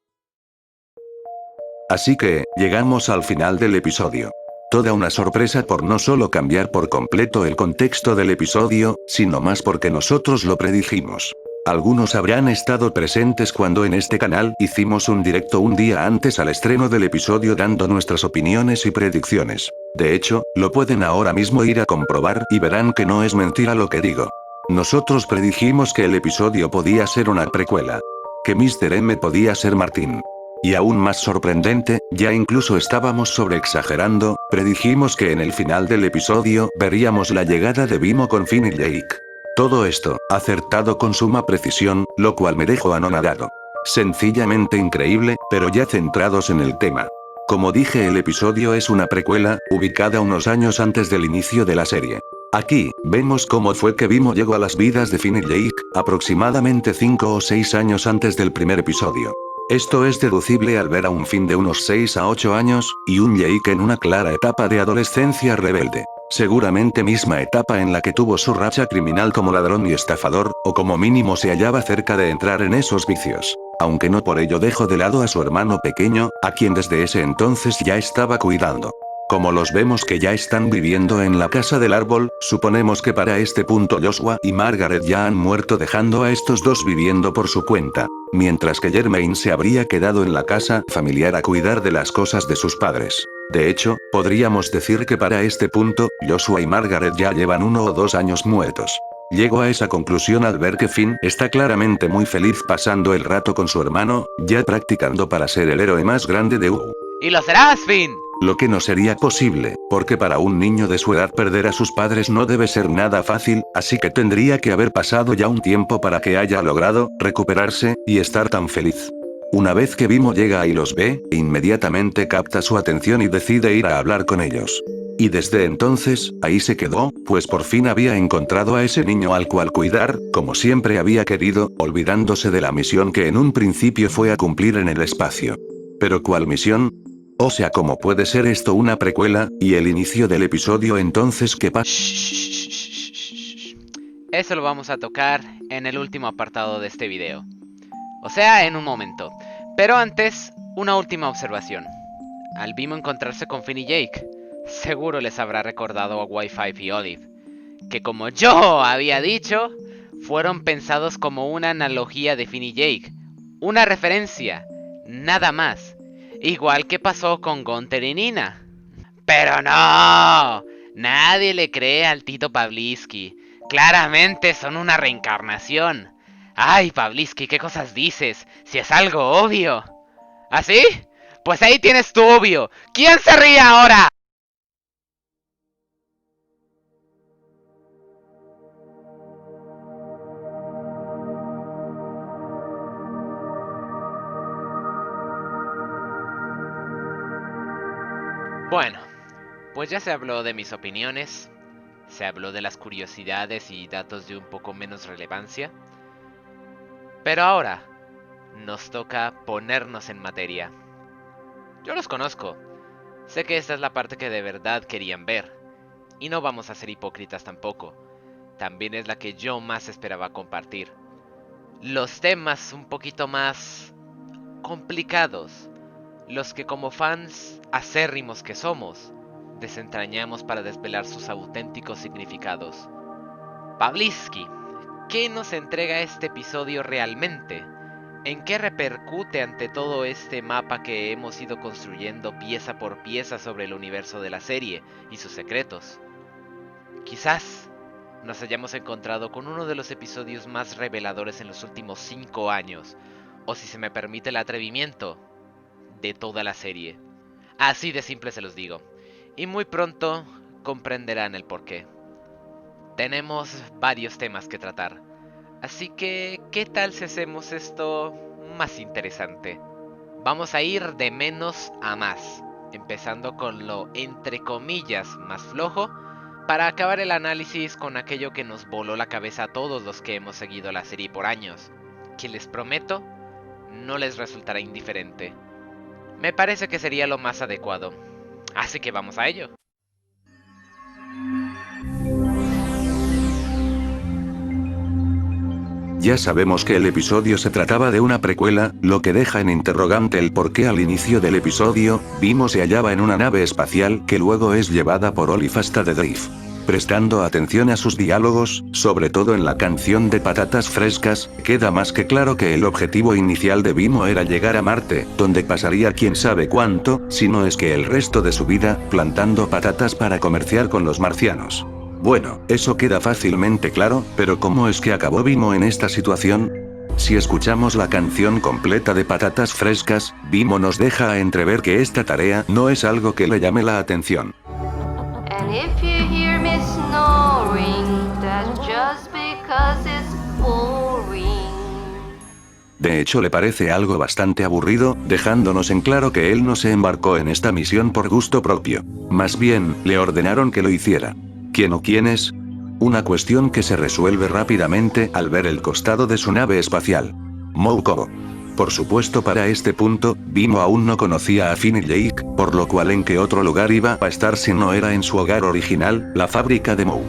Así que, llegamos al final del episodio. Toda una sorpresa por no solo cambiar por completo el contexto del episodio, sino más porque nosotros lo predijimos. Algunos habrán estado presentes cuando en este canal hicimos un directo un día antes al estreno del episodio dando nuestras opiniones y predicciones. De hecho, lo pueden ahora mismo ir a comprobar y verán que no es mentira lo que digo. Nosotros predijimos que el episodio podía ser una precuela. Que Mr. M podía ser Martín. Y aún más sorprendente, ya incluso estábamos sobreexagerando, predijimos que en el final del episodio veríamos la llegada de Bimo con Finn y Jake. Todo esto, acertado con suma precisión, lo cual me dejó anonadado. Sencillamente increíble, pero ya centrados en el tema. Como dije, el episodio es una precuela, ubicada unos años antes del inicio de la serie. Aquí, vemos cómo fue que Bimo llegó a las vidas de Finn y Jake, aproximadamente 5 o 6 años antes del primer episodio. Esto es deducible al ver a un Finn de unos 6 a 8 años, y un Jake en una clara etapa de adolescencia rebelde. Seguramente misma etapa en la que tuvo su racha criminal como ladrón y estafador, o como mínimo se hallaba cerca de entrar en esos vicios. Aunque no por ello dejó de lado a su hermano pequeño, a quien desde ese entonces ya estaba cuidando. Como los vemos que ya están viviendo en la casa del árbol, suponemos que para este punto Joshua y Margaret ya han muerto dejando a estos dos viviendo por su cuenta. Mientras que Jermaine se habría quedado en la casa familiar a cuidar de las cosas de sus padres. De hecho, podríamos decir que para este punto, Joshua y Margaret ya llevan 1 o 2 años muertos. Llego a esa conclusión al ver que Finn está claramente muy feliz pasando el rato con su hermano, ya practicando para ser el héroe más grande de WoW. ¡Y lo serás, Finn! Lo que no sería posible, porque para un niño de su edad perder a sus padres no debe ser nada fácil, así que tendría que haber pasado ya un tiempo para que haya logrado recuperarse y estar tan feliz. Una vez que Vimo llega y los ve, inmediatamente capta su atención y decide ir a hablar con ellos. Y desde entonces, ahí se quedó, pues por fin había encontrado a ese niño al cual cuidar, como siempre había querido, olvidándose de la misión que en un principio fue a cumplir en el espacio. ¿Pero cuál misión? O sea, ¿cómo puede ser esto una precuela, y el inicio del episodio entonces qué pasa? Eso lo vamos a tocar en el último apartado de este video. O sea, en un momento. Pero antes, una última observación. Al Vimo encontrarse con Finn y Jake, seguro les habrá recordado a Wi-Fi y Olive, que como yo había dicho, fueron pensados como una analogía de Finn y Jake. Una referencia, nada más. Igual que pasó con Gunther y Nina. ¡Pero no! Nadie le cree al Tito Pawlitzki. Claramente son una reencarnación. ¡Ay, Pawlitzki, qué cosas dices! Si es algo obvio. ¿Así? Pues ahí tienes tu obvio. ¿Quién se ríe ahora? Bueno, pues ya se habló de mis opiniones, se habló de las curiosidades y datos de un poco menos relevancia, pero ahora nos toca ponernos en materia. Yo los conozco, sé que esta es la parte que de verdad querían ver, y no vamos a ser hipócritas tampoco, también es la que yo más esperaba compartir. Los temas un poquito más complicados, los que como fans acérrimos que somos, desentrañamos para desvelar sus auténticos significados. Pawlitzki, ¿qué nos entrega este episodio realmente? ¿En qué repercute ante todo este mapa que hemos ido construyendo pieza por pieza sobre el universo de la serie y sus secretos? Quizás nos hayamos encontrado con uno de los episodios más reveladores en los últimos 5 años, o si se me permite el atrevimiento, de toda la serie. Así de simple se los digo. Y muy pronto comprenderán el porqué. Tenemos varios temas que tratar. Así que, ¿qué tal si hacemos esto más interesante? Vamos a ir de menos a más, empezando con lo entre comillas más flojo, para acabar el análisis con aquello que nos voló la cabeza a todos los que hemos seguido la serie por años, que les prometo no les resultará indiferente. Me parece que sería lo más adecuado. Así que vamos a ello. Ya sabemos que el episodio se trataba de una precuela, lo que deja en interrogante el por qué al inicio del episodio, Vimo se hallaba en una nave espacial que luego es llevada por Olive hasta The Drive. Prestando atención a sus diálogos, sobre todo en la canción de Patatas Frescas, queda más que claro que el objetivo inicial de Vimo era llegar a Marte, donde pasaría quién sabe cuánto, si no es que el resto de su vida, plantando patatas para comerciar con los marcianos. Bueno, eso queda fácilmente claro, pero ¿cómo es que acabó Vimo en esta situación? Si escuchamos la canción completa de Patatas Frescas, Vimo nos deja a entrever que esta tarea no es algo que le llame la atención. And if you hear me snoring, that's just because it's boring. De hecho le parece algo bastante aburrido, dejándonos en claro que él no se embarcó en esta misión por gusto propio. Más bien, le ordenaron que lo hiciera. ¿Quién o quiénes? Una cuestión que se resuelve rápidamente al ver el costado de su nave espacial. Moe Kobo. Por supuesto, para este punto, Vimo aún no conocía a Finn y Jake, por lo cual en qué otro lugar iba a estar si no era en su hogar original, la fábrica de Moe.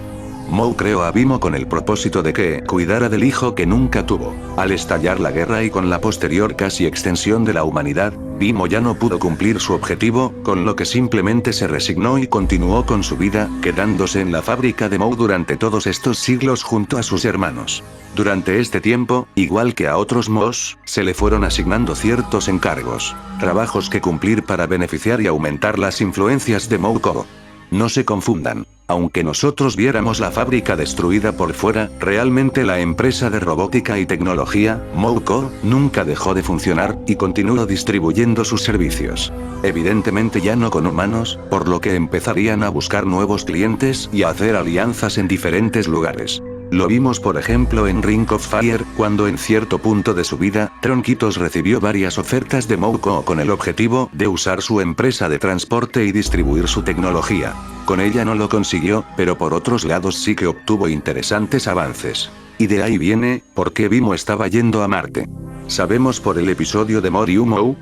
Moe creó a Vimo con el propósito de que cuidara del hijo que nunca tuvo. Al estallar la guerra y con la posterior casi extensión de la humanidad, Bimo ya no pudo cumplir su objetivo, con lo que simplemente se resignó y continuó con su vida, quedándose en la fábrica de Mou durante todos estos siglos junto a sus hermanos. Durante este tiempo, igual que a otros Mos, se le fueron asignando ciertos encargos, trabajos que cumplir para beneficiar y aumentar las influencias de Mouko. No se confundan. Aunque nosotros viéramos la fábrica destruida por fuera, realmente la empresa de robótica y tecnología, Mouko, nunca dejó de funcionar, y continuó distribuyendo sus servicios. Evidentemente ya no con humanos, por lo que empezarían a buscar nuevos clientes y a hacer alianzas en diferentes lugares. Lo vimos por ejemplo en Ring of Fire, cuando en cierto punto de su vida, Tronquitos recibió varias ofertas de Mouko con el objetivo de usar su empresa de transporte y distribuir su tecnología. Con ella no lo consiguió, pero por otros lados sí que obtuvo interesantes avances. Y de ahí viene, por qué Bimo estaba yendo a Marte. Sabemos por el episodio de Mou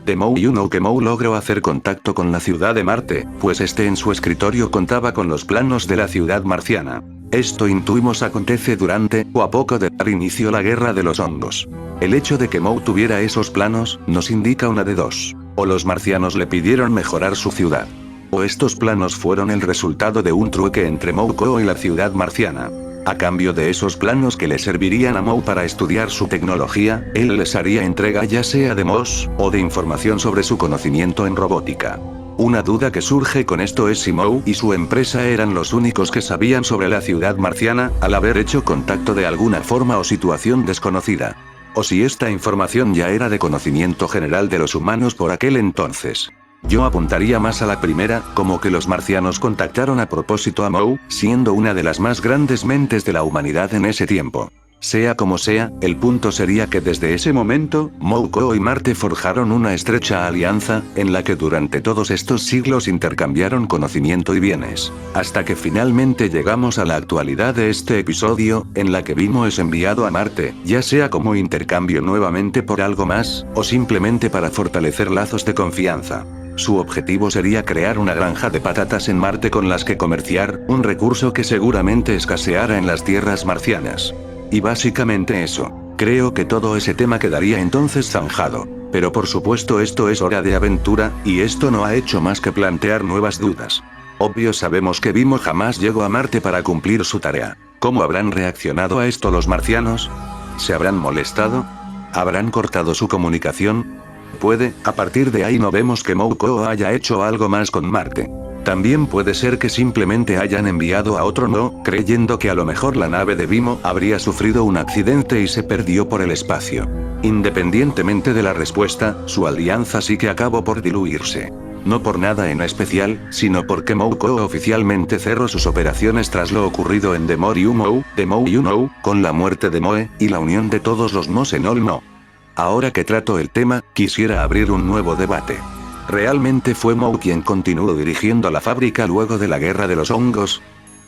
que Mou logró hacer contacto con la ciudad de Marte, pues este en su escritorio contaba con los planos de la ciudad marciana. Esto intuimos acontece durante o a poco de dar inicio a la guerra de los hongos. El hecho de que Mou tuviera esos planos, nos indica una de dos. O los marcianos le pidieron mejorar su ciudad. O estos planos fueron el resultado de un trueque entre Mouko y la ciudad marciana. A cambio de esos planos que le servirían a Mou para estudiar su tecnología, él les haría entrega ya sea de Mos, o de información sobre su conocimiento en robótica. Una duda que surge con esto es si Mou y su empresa eran los únicos que sabían sobre la ciudad marciana, al haber hecho contacto de alguna forma o situación desconocida. O si esta información ya era de conocimiento general de los humanos por aquel entonces. Yo apuntaría más a la primera, como que los marcianos contactaron a propósito a Mou, siendo una de las más grandes mentes de la humanidad en ese tiempo. Sea como sea, el punto sería que desde ese momento, Mouko y Marte forjaron una estrecha alianza, en la que durante todos estos siglos intercambiaron conocimiento y bienes. Hasta que finalmente llegamos a la actualidad de este episodio, en la que Bimo es enviado a Marte, ya sea como intercambio nuevamente por algo más, o simplemente para fortalecer lazos de confianza. Su objetivo sería crear una granja de patatas en Marte con las que comerciar, un recurso que seguramente escaseara en las tierras marcianas. Y básicamente eso. Creo que todo ese tema quedaría entonces zanjado. Pero por supuesto esto es Hora de Aventura, y esto no ha hecho más que plantear nuevas dudas. Obvio sabemos que Bimo jamás llegó a Marte para cumplir su tarea. ¿Cómo habrán reaccionado a esto los marcianos? ¿Se habrán molestado? ¿Habrán cortado su comunicación? Puede, a partir de ahí no vemos que Mouko haya hecho algo más con Marte. También puede ser que simplemente hayan enviado a otro No, creyendo que a lo mejor la nave de Bimo habría sufrido un accidente y se perdió por el espacio. Independientemente de la respuesta, su alianza sí que acabó por diluirse. No por nada en especial, sino porque Mouko oficialmente cerró sus operaciones tras lo ocurrido en The More You Know, con la muerte de Moe, y la unión de todos los Mos en All No. Ahora que trato el tema, quisiera abrir un nuevo debate. ¿Realmente fue Mou quien continuó dirigiendo la fábrica luego de la guerra de los hongos?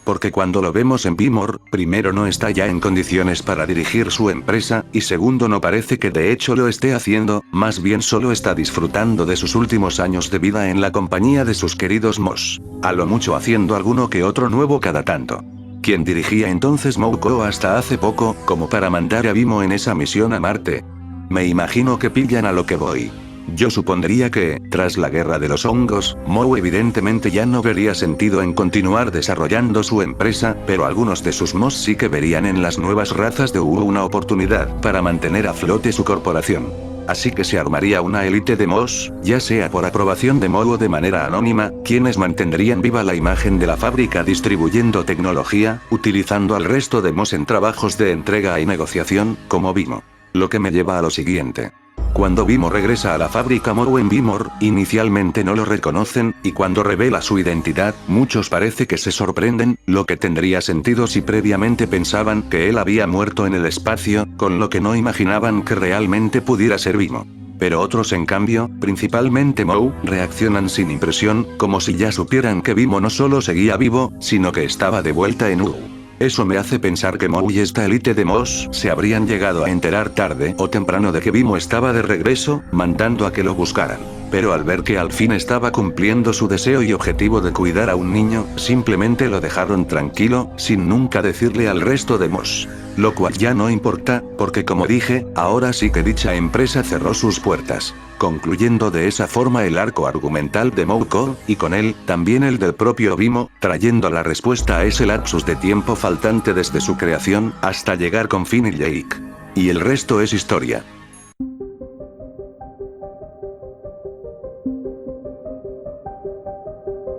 Porque cuando lo vemos en Bimor, primero no está ya en condiciones para dirigir su empresa, y segundo no parece que de hecho lo esté haciendo, más bien solo está disfrutando de sus últimos años de vida en la compañía de sus queridos Mos. A lo mucho haciendo alguno que otro nuevo cada tanto. ¿Quién dirigía entonces Mouko hasta hace poco, como para mandar a Bimo en esa misión a Marte? Me imagino que pillan a lo que voy. Yo supondría que, tras la guerra de los hongos, Mou evidentemente ya no vería sentido en continuar desarrollando su empresa, pero algunos de sus Mos sí que verían en las nuevas razas de Wu una oportunidad para mantener a flote su corporación. Así que se armaría una élite de Mos, ya sea por aprobación de Mou o de manera anónima, quienes mantendrían viva la imagen de la fábrica distribuyendo tecnología, utilizando al resto de Mos en trabajos de entrega y negociación, como Bimo. Lo que me lleva a lo siguiente. Cuando Bimo regresa a la fábrica Mou en Bimor, inicialmente no lo reconocen, y cuando revela su identidad, muchos parece que se sorprenden, lo que tendría sentido si previamente pensaban que él había muerto en el espacio, con lo que no imaginaban que realmente pudiera ser Bimo. Pero otros en cambio, principalmente Mou, reaccionan sin impresión, como si ya supieran que Bimo no solo seguía vivo, sino que estaba de vuelta en Wu. Eso me hace pensar que Mou y esta élite de Mos se habrían llegado a enterar tarde o temprano de que Bimo estaba de regreso, mandando a que lo buscaran. Pero al ver que al fin estaba cumpliendo su deseo y objetivo de cuidar a un niño, simplemente lo dejaron tranquilo, sin nunca decirle al resto de Mos. Lo cual ya no importa, porque como dije, ahora sí que dicha empresa cerró sus puertas. Concluyendo de esa forma el arco argumental de Mouko, y con él, también el del propio Vimo, trayendo la respuesta a ese lapsus de tiempo faltante desde su creación, hasta llegar con Finn y Jake. Y el resto es historia.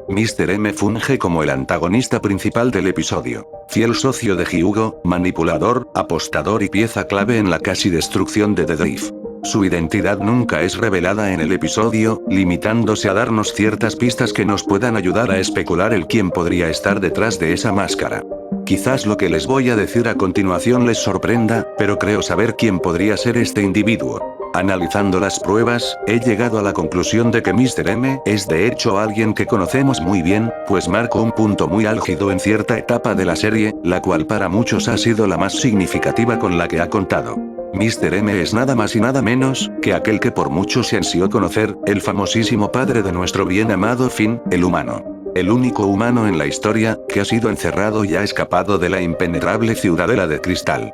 Mr. M funge como el antagonista principal del episodio. Fiel socio de Hyugo, manipulador, apostador y pieza clave en la casi destrucción de The Drift. Su identidad nunca es revelada en el episodio, limitándose a darnos ciertas pistas que nos puedan ayudar a especular el quién podría estar detrás de esa máscara. Quizás lo que les voy a decir a continuación les sorprenda, pero creo saber quién podría ser este individuo. Analizando las pruebas, he llegado a la conclusión de que Mr. M es de hecho alguien que conocemos muy bien, pues marcó un punto muy álgido en cierta etapa de la serie, la cual para muchos ha sido la más significativa con la que ha contado. Mr. M es nada más y nada menos que aquel que por muchos se ansió conocer, el famosísimo padre de nuestro bien amado Finn, el humano. El único humano en la historia que ha sido encerrado y ha escapado de la impenetrable ciudadela de cristal.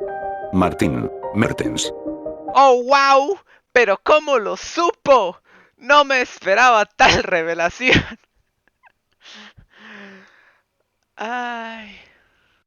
Martin Mertens. ¡Oh, wow! ¡Pero cómo lo supo! No me esperaba tal revelación. Ay.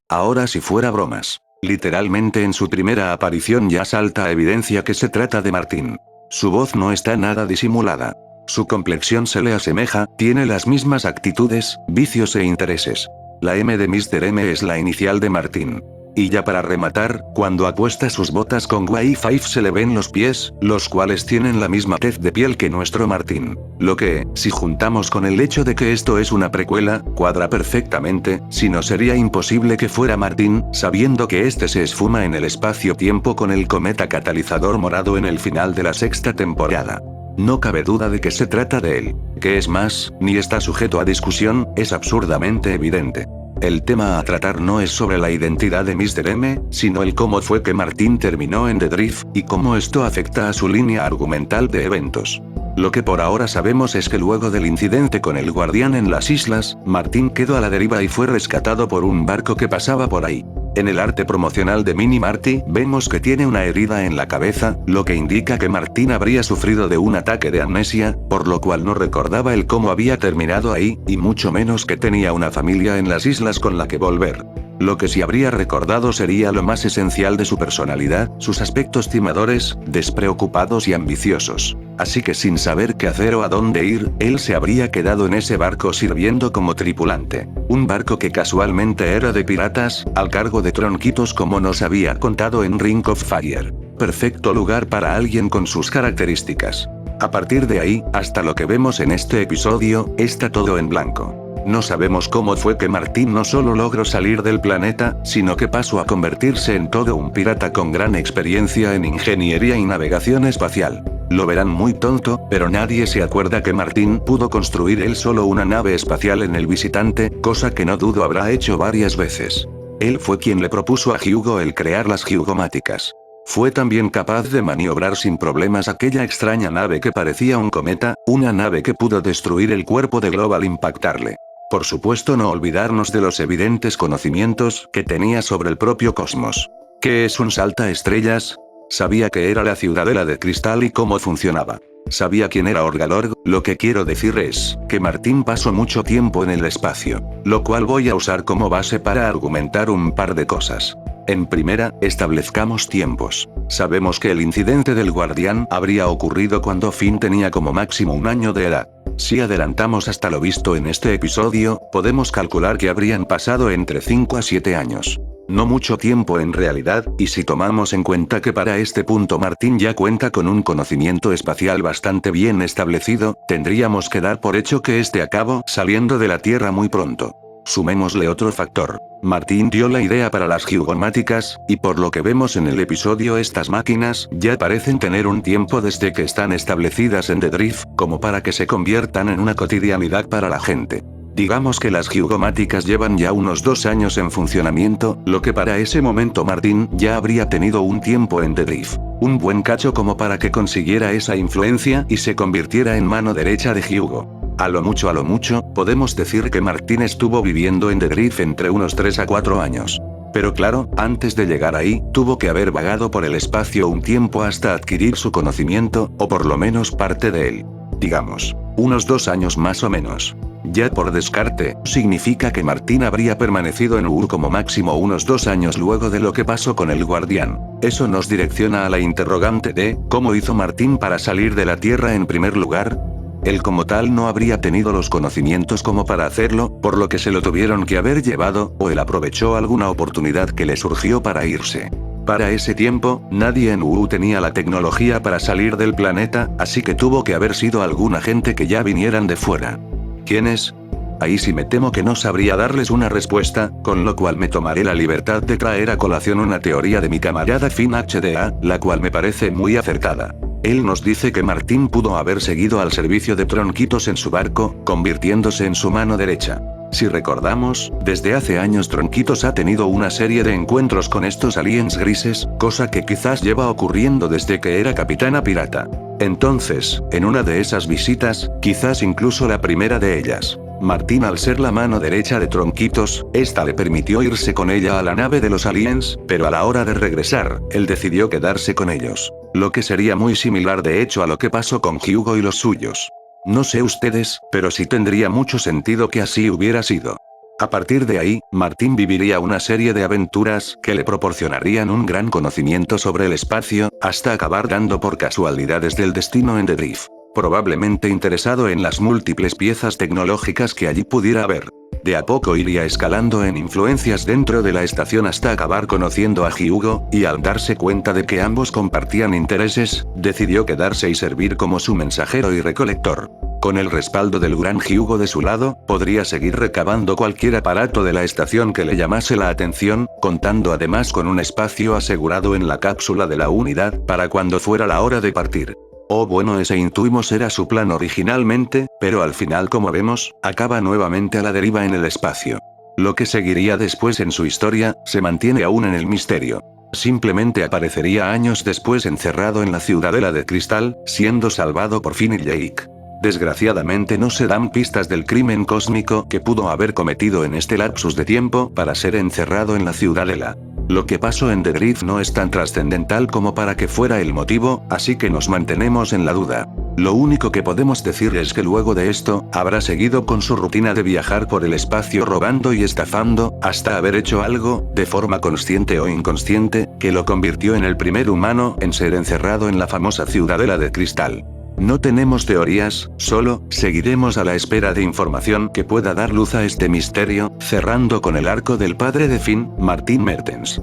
Ahora si fuera bromas. Literalmente en su primera aparición ya salta a evidencia que se trata de Martin. Su voz no está nada disimulada. Su complexión se le asemeja, tiene las mismas actitudes, vicios e intereses. La M de Mr. M es la inicial de Martin. Y ya para rematar, cuando apuesta sus botas con Wi-Fi se le ven los pies, los cuales tienen la misma tez de piel que nuestro Martin. Lo que, si juntamos con el hecho de que esto es una precuela, cuadra perfectamente, si no sería imposible que fuera Martin, sabiendo que este se esfuma en el espacio-tiempo con el cometa catalizador morado en el final de la sexta temporada. No cabe duda de que se trata de él. Que es más, ni está sujeto a discusión, es absurdamente evidente. El tema a tratar no es sobre la identidad de Mr. M, sino el cómo fue que Martin terminó en The Drift, y cómo esto afecta a su línea argumental de eventos. Lo que por ahora sabemos es que luego del incidente con el guardián en las islas, Martin quedó a la deriva y fue rescatado por un barco que pasaba por ahí. En el arte promocional de Mini Marty, vemos que tiene una herida en la cabeza, lo que indica que Martin habría sufrido de un ataque de amnesia, por lo cual no recordaba el cómo había terminado ahí, y mucho menos que tenía una familia en las islas con la que volver. Lo que sí habría recordado sería lo más esencial de su personalidad, sus aspectos timadores, despreocupados y ambiciosos. Así que sin saber qué hacer o a dónde ir, él se habría quedado en ese barco sirviendo como tripulante. Un barco que casualmente era de piratas, al cargo de tronquitos como nos había contado en Ring of Fire. Perfecto lugar para alguien con sus características. A partir de ahí, hasta lo que vemos en este episodio, está todo en blanco. No sabemos cómo fue que Martin no solo logró salir del planeta, sino que pasó a convertirse en todo un pirata con gran experiencia en ingeniería y navegación espacial. Lo verán muy tonto, pero nadie se acuerda que Martin pudo construir él solo una nave espacial en el Visitante, cosa que no dudo habrá hecho varias veces. Él fue quien le propuso a Hyugo el crear las Hyugomáticas. Fue también capaz de maniobrar sin problemas aquella extraña nave que parecía un cometa, una nave que pudo destruir el cuerpo de Globe al impactarle. Por supuesto no olvidarnos de los evidentes conocimientos que tenía sobre el propio cosmos. ¿Qué es un saltaestrellas? Sabía que era la ciudadela de cristal y cómo funcionaba. Sabía quién era Orgalorg, lo que quiero decir es, que Martin pasó mucho tiempo en el espacio. Lo cual voy a usar como base para argumentar un par de cosas. En primera, establezcamos tiempos. Sabemos que el incidente del guardián habría ocurrido cuando Finn tenía como máximo 1 año de edad. Si adelantamos hasta lo visto en este episodio, podemos calcular que habrían pasado entre 5 a 7 años. No mucho tiempo en realidad, y si tomamos en cuenta que para este punto Martin ya cuenta con un conocimiento espacial bastante bien establecido, tendríamos que dar por hecho que este acabó saliendo de la Tierra muy pronto. Sumémosle otro factor. Martin dio la idea para las Hyugomáticas, y por lo que vemos en el episodio estas máquinas ya parecen tener un tiempo desde que están establecidas en The Drift, como para que se conviertan en una cotidianidad para la gente. Digamos que las Hyugomáticas llevan ya unos 2 años en funcionamiento, lo que para ese momento Martin ya habría tenido un tiempo en The Drift. Un buen cacho como para que consiguiera esa influencia y se convirtiera en mano derecha de Hyugo. A lo mucho, podemos decir que Martin estuvo viviendo en The Drift entre unos 3 a 4 años. Pero claro, antes de llegar ahí, tuvo que haber vagado por el espacio un tiempo hasta adquirir su conocimiento, o por lo menos parte de él. Digamos, unos 2 años más o menos. Ya por descarte, significa que Martín habría permanecido en UR como máximo unos 2 años luego de lo que pasó con el guardián. Eso nos direcciona a la interrogante de, ¿cómo hizo Martín para salir de la Tierra en primer lugar? Él como tal no habría tenido los conocimientos como para hacerlo, por lo que se lo tuvieron que haber llevado, o él aprovechó alguna oportunidad que le surgió para irse. Para ese tiempo, nadie en UU tenía la tecnología para salir del planeta, así que tuvo que haber sido alguna gente que ya vinieran de fuera. ¿Quiénes? Ahí sí me temo que no sabría darles una respuesta, con lo cual me tomaré la libertad de traer a colación una teoría de mi camarada Finn HDA, la cual me parece muy acertada. Él nos dice que Martín pudo haber seguido al servicio de Tronquitos en su barco, convirtiéndose en su mano derecha. Si recordamos, desde hace años Tronquitos ha tenido una serie de encuentros con estos aliens grises, cosa que quizás lleva ocurriendo desde que era capitana pirata. Entonces, en una de esas visitas, quizás incluso la primera de ellas, Martín, al ser la mano derecha de Tronquitos, esta le permitió irse con ella a la nave de los aliens, pero a la hora de regresar, él decidió quedarse con ellos. Lo que sería muy similar de hecho a lo que pasó con Hugo y los suyos. No sé ustedes, pero sí tendría mucho sentido que así hubiera sido. A partir de ahí, Martín viviría una serie de aventuras que le proporcionarían un gran conocimiento sobre el espacio, hasta acabar dando por casualidades del destino en The Drift. Probablemente interesado en las múltiples piezas tecnológicas que allí pudiera haber. De a poco iría escalando en influencias dentro de la estación hasta acabar conociendo a Hugo, y al darse cuenta de que ambos compartían intereses, decidió quedarse y servir como su mensajero y recolector. Con el respaldo del gran Hugo de su lado, podría seguir recabando cualquier aparato de la estación que le llamase la atención, contando además con un espacio asegurado en la cápsula de la unidad para cuando fuera la hora de partir. Oh bueno, ese intuimos era su plan originalmente, pero al final como vemos, acaba nuevamente a la deriva en el espacio. Lo que seguiría después en su historia, se mantiene aún en el misterio. Simplemente aparecería años después encerrado en la ciudadela de cristal, siendo salvado por Finn y Jake. Desgraciadamente no se dan pistas del crimen cósmico que pudo haber cometido en este lapsus de tiempo para ser encerrado en la ciudadela. Lo que pasó en The Drift no es tan trascendental como para que fuera el motivo, así que nos mantenemos en la duda. Lo único que podemos decir es que luego de esto, habrá seguido con su rutina de viajar por el espacio robando y estafando, hasta haber hecho algo, de forma consciente o inconsciente, que lo convirtió en el primer humano en ser encerrado en la famosa ciudadela de cristal. No tenemos teorías, solo seguiremos a la espera de información que pueda dar luz a este misterio, cerrando con el arco del padre de Finn, Martín Mertens.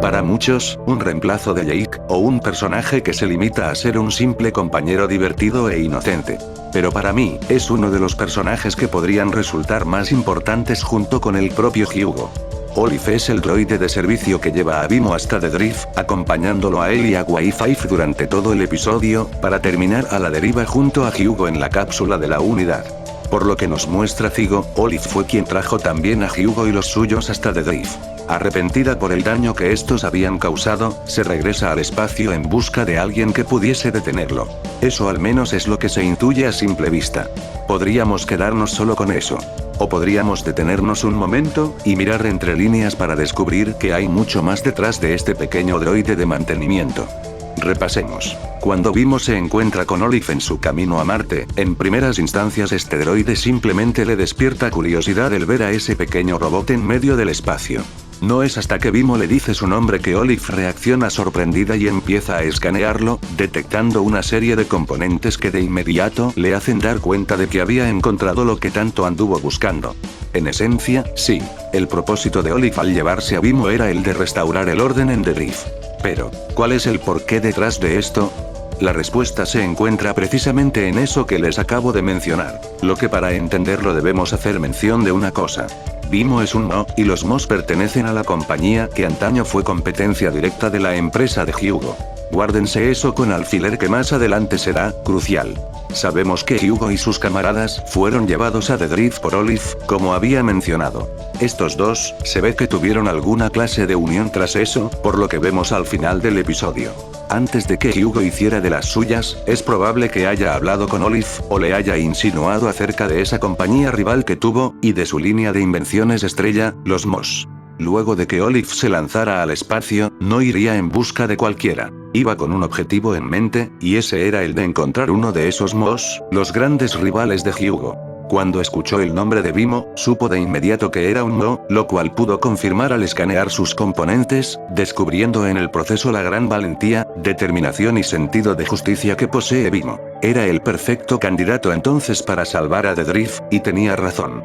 Para muchos, un reemplazo de Jake, o un personaje que se limita a ser un simple compañero divertido e inocente. Pero para mí, es uno de los personajes que podrían resultar más importantes junto con el propio Hugo. Olive es el droide de servicio que lleva a Vimo hasta The Drift, acompañándolo a él y a Wi-Fi durante todo el episodio, para terminar a la deriva junto a Hugo en la cápsula de la unidad. Por lo que nos muestra Zigo, Olive fue quien trajo también a Hugo y los suyos hasta The Drift. Arrepentida por el daño que estos habían causado, se regresa al espacio en busca de alguien que pudiese detenerlo. Eso al menos es lo que se intuye a simple vista. Podríamos quedarnos solo con eso. O podríamos detenernos un momento, y mirar entre líneas para descubrir que hay mucho más detrás de este pequeño droide de mantenimiento. Repasemos. Cuando Vimo se encuentra con Olive en su camino a Marte, en primeras instancias este droide simplemente le despierta curiosidad el ver a ese pequeño robot en medio del espacio. No es hasta que Vimo le dice su nombre que Olive reacciona sorprendida y empieza a escanearlo, detectando una serie de componentes que de inmediato le hacen dar cuenta de que había encontrado lo que tanto anduvo buscando. En esencia, sí, el propósito de Olive al llevarse a Vimo era el de restaurar el orden en The Drift. Pero, ¿cuál es el porqué detrás de esto? La respuesta se encuentra precisamente en eso que les acabo de mencionar, lo que para entenderlo debemos hacer mención de una cosa. Vimo es un Mo, y los Mos pertenecen a la compañía que antaño fue competencia directa de la empresa de Hugo. Guárdense eso con alfiler que más adelante será crucial. Sabemos que Hugo y sus camaradas fueron llevados a The Drift por Olive, como había mencionado. Estos dos, se ve que tuvieron alguna clase de unión tras eso, por lo que vemos al final del episodio. Antes de que Hugo hiciera de las suyas, es probable que haya hablado con Olive, o le haya insinuado acerca de esa compañía rival que tuvo, y de su línea de invenciones estrella, los Moss. Luego de que Olive se lanzara al espacio, no iría en busca de cualquiera. Iba con un objetivo en mente, y ese era el de encontrar uno de esos Moss, los grandes rivales de Hugo. Cuando escuchó el nombre de Vimo, supo de inmediato que era un Mo, lo cual pudo confirmar al escanear sus componentes, descubriendo en el proceso la gran valentía, determinación y sentido de justicia que posee Vimo. Era el perfecto candidato entonces para salvar a The Drift, y tenía razón.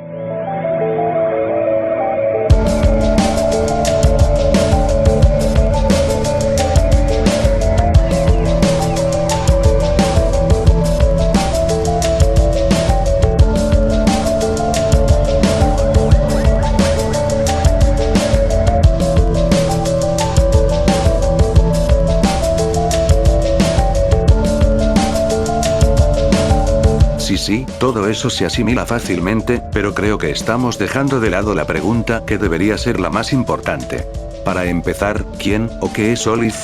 Sí, todo eso se asimila fácilmente, pero creo que estamos dejando de lado la pregunta que debería ser la más importante. Para empezar, ¿quién o qué es Olive?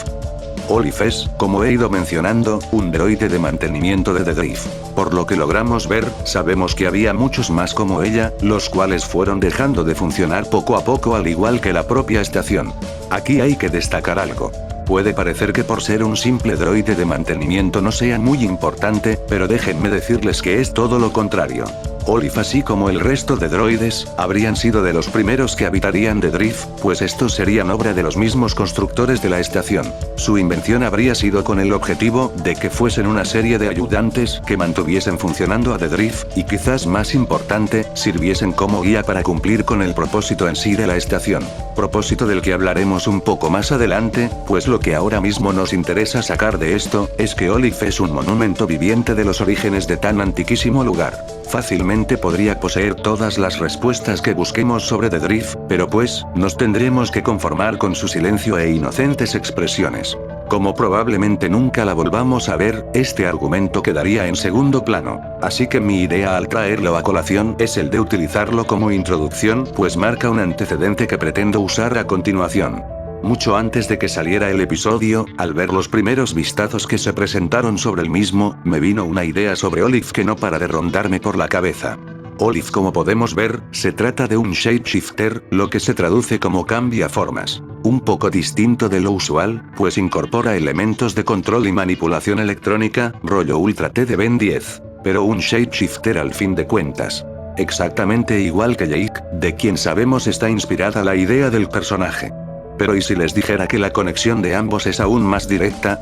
Olive es, como he ido mencionando, un droide de mantenimiento de The Drift. Por lo que logramos ver, sabemos que había muchos más como ella, los cuales fueron dejando de funcionar poco a poco al igual que la propia estación. Aquí hay que destacar algo. Puede parecer que por ser un simple droide de mantenimiento no sea muy importante, pero déjenme decirles que es todo lo contrario. Olive, así como el resto de droides, habrían sido de los primeros que habitarían The Drift, pues estos serían obra de los mismos constructores de la estación. Su invención habría sido con el objetivo de que fuesen una serie de ayudantes que mantuviesen funcionando a The Drift, y quizás más importante, sirviesen como guía para cumplir con el propósito en sí de la estación. Propósito del que hablaremos un poco más adelante, pues lo que ahora mismo nos interesa sacar de esto, es que Olive es un monumento viviente de los orígenes de tan antiquísimo lugar. Fácilmente podría poseer todas las respuestas que busquemos sobre The Drift, pero pues, nos tendremos que conformar con su silencio e inocentes expresiones. Como probablemente nunca la volvamos a ver, este argumento quedaría en segundo plano. Así que mi idea al traerlo a colación es el de utilizarlo como introducción, pues marca un antecedente que pretendo usar a continuación. Mucho antes de que saliera el episodio, al ver los primeros vistazos que se presentaron sobre el mismo, me vino una idea sobre Olive que no para de rondarme por la cabeza. Olive, como podemos ver, se trata de un shapeshifter, lo que se traduce como cambiaformas. Un poco distinto de lo usual, pues incorpora elementos de control y manipulación electrónica, rollo Ultra T de Ben 10. Pero un shapeshifter al fin de cuentas. Exactamente igual que Jake, de quien sabemos está inspirada la idea del personaje. Pero ¿y si les dijera que la conexión de ambos es aún más directa?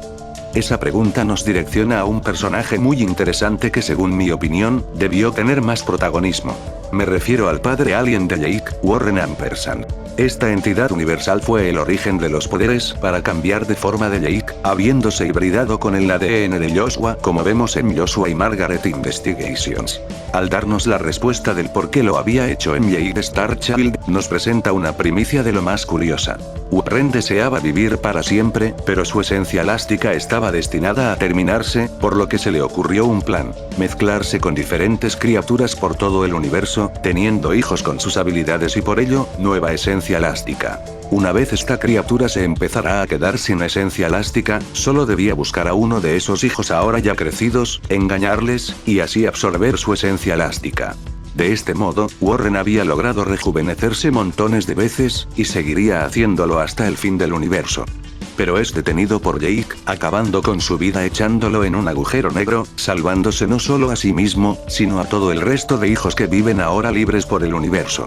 Esa pregunta nos direcciona a un personaje muy interesante que según mi opinión, debió tener más protagonismo. Me refiero al padre alien de Jake, Warren Ampersand. Esta entidad universal fue el origen de los poderes para cambiar de forma de Jake, habiéndose hibridado con el ADN de Joshua, como vemos en Joshua y Margaret Investigations. Al darnos la respuesta del por qué lo había hecho en Jade Starchild, nos presenta una primicia de lo más curiosa. Warren deseaba vivir para siempre, pero su esencia elástica estaba destinada a terminarse, por lo que se le ocurrió un plan: mezclarse con diferentes criaturas por todo el universo, teniendo hijos con sus habilidades y por ello, nueva esencia elástica. Una vez esta criatura se empezara a quedar sin esencia elástica, solo debía buscar a uno de esos hijos ahora ya crecidos, engañarles, y así absorber su esencia elástica. De este modo, Warren había logrado rejuvenecerse montones de veces, y seguiría haciéndolo hasta el fin del universo. Pero es detenido por Jake, acabando con su vida echándolo en un agujero negro, salvándose no solo a sí mismo, sino a todo el resto de hijos que viven ahora libres por el universo.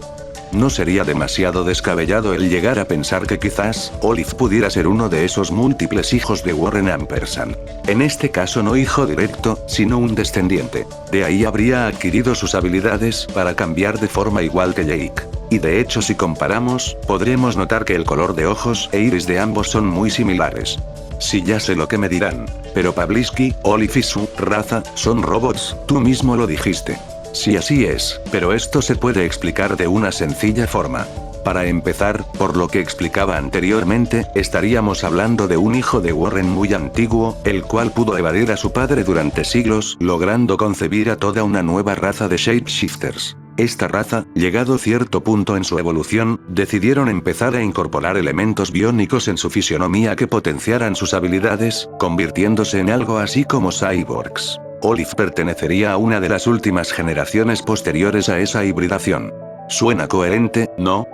No sería demasiado descabellado el llegar a pensar que quizás, Olive pudiera ser uno de esos múltiples hijos de Warren Ampersand. En este caso no hijo directo, sino un descendiente. De ahí habría adquirido sus habilidades para cambiar de forma igual que Jake. Y de hecho si comparamos, podremos notar que el color de ojos e iris de ambos son muy similares. Sí, ya sé lo que me dirán. Pero Pavlisky, Olive y su raza, son robots, tú mismo lo dijiste. Sí, así es, pero esto se puede explicar de una sencilla forma. Para empezar, por lo que explicaba anteriormente, estaríamos hablando de un hijo de Warren muy antiguo, el cual pudo evadir a su padre durante siglos, logrando concebir a toda una nueva raza de shapeshifters. Esta raza, llegado cierto punto en su evolución, decidieron empezar a incorporar elementos biónicos en su fisionomía que potenciaran sus habilidades, convirtiéndose en algo así como cyborgs. Olive pertenecería a una de las últimas generaciones posteriores a esa hibridación. ¿Suena coherente, no?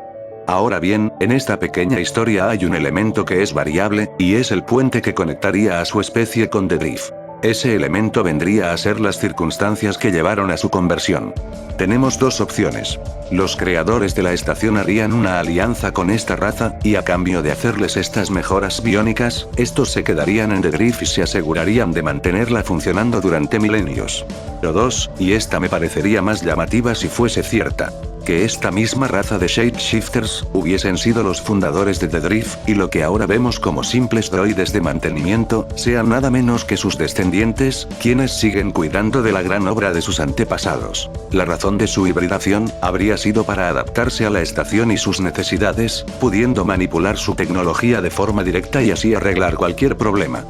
Ahora bien, en esta pequeña historia hay un elemento que es variable, y es el puente que conectaría a su especie con The Drift. Ese elemento vendría a ser las circunstancias que llevaron a su conversión. Tenemos dos opciones. Los creadores de la estación harían una alianza con esta raza, y a cambio de hacerles estas mejoras biónicas, estos se quedarían en The Drift y se asegurarían de mantenerla funcionando durante milenios. O dos, y esta me parecería más llamativa si fuese cierta, que esta misma raza de shapeshifters hubiesen sido los fundadores de The Drift, y lo que ahora vemos como simples droides de mantenimiento, sean nada menos que sus descendientes, quienes siguen cuidando de la gran obra de sus antepasados. La razón de su hibridación habría sido para adaptarse a la estación y sus necesidades, pudiendo manipular su tecnología de forma directa y así arreglar cualquier problema.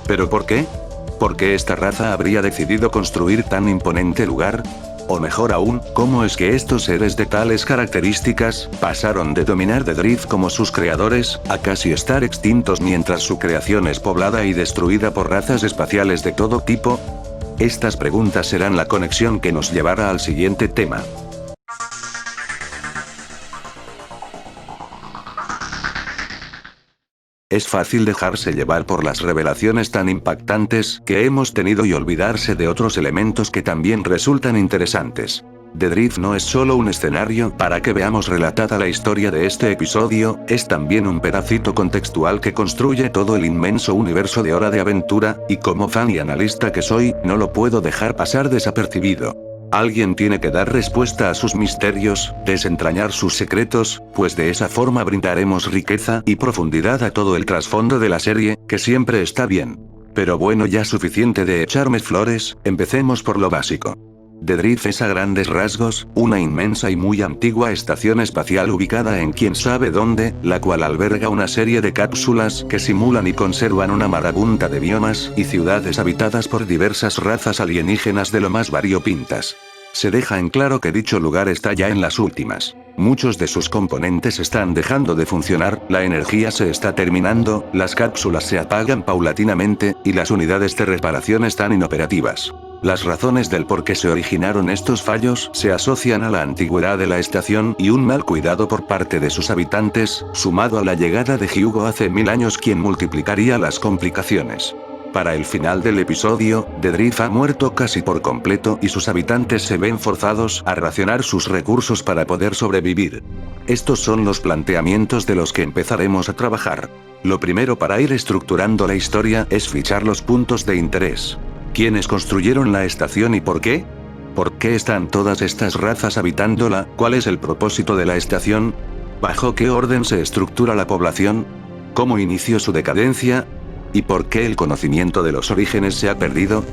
¿Pero por qué? ¿Por qué esta raza habría decidido construir tan imponente lugar? O mejor aún, ¿cómo es que estos seres de tales características pasaron de dominar The Drift como sus creadores, a casi estar extintos mientras su creación es poblada y destruida por razas espaciales de todo tipo? Estas preguntas serán la conexión que nos llevará al siguiente tema. Es fácil dejarse llevar por las revelaciones tan impactantes que hemos tenido y olvidarse de otros elementos que también resultan interesantes. The Drift no es solo un escenario para que veamos relatada la historia de este episodio, es también un pedacito contextual que construye todo el inmenso universo de Hora de Aventura, y como fan y analista que soy, no lo puedo dejar pasar desapercibido. Alguien tiene que dar respuesta a sus misterios, desentrañar sus secretos, pues de esa forma brindaremos riqueza y profundidad a todo el trasfondo de la serie, que siempre está bien. Pero bueno, ya suficiente de echarme flores, empecemos por lo básico. The Drift es a grandes rasgos, una inmensa y muy antigua estación espacial ubicada en quién sabe dónde, la cual alberga una serie de cápsulas que simulan y conservan una marabunta de biomas y ciudades habitadas por diversas razas alienígenas de lo más variopintas. Se deja en claro que dicho lugar está ya en las últimas. Muchos de sus componentes están dejando de funcionar, la energía se está terminando, las cápsulas se apagan paulatinamente, y las unidades de reparación están inoperativas. Las razones del por qué se originaron estos fallos se asocian a la antigüedad de la estación y un mal cuidado por parte de sus habitantes, sumado a la llegada de Hugo hace 1000 años, quien multiplicaría las complicaciones. Para el final del episodio, The Drift ha muerto casi por completo y sus habitantes se ven forzados a racionar sus recursos para poder sobrevivir. Estos son los planteamientos de los que empezaremos a trabajar. Lo primero para ir estructurando la historia es fichar los puntos de interés. ¿Quiénes construyeron la estación y por qué? ¿Por qué están todas estas razas habitándola? ¿Cuál es el propósito de la estación? ¿Bajo qué orden se estructura la población? ¿Cómo inició su decadencia? ¿Y por qué el conocimiento de los orígenes se ha perdido?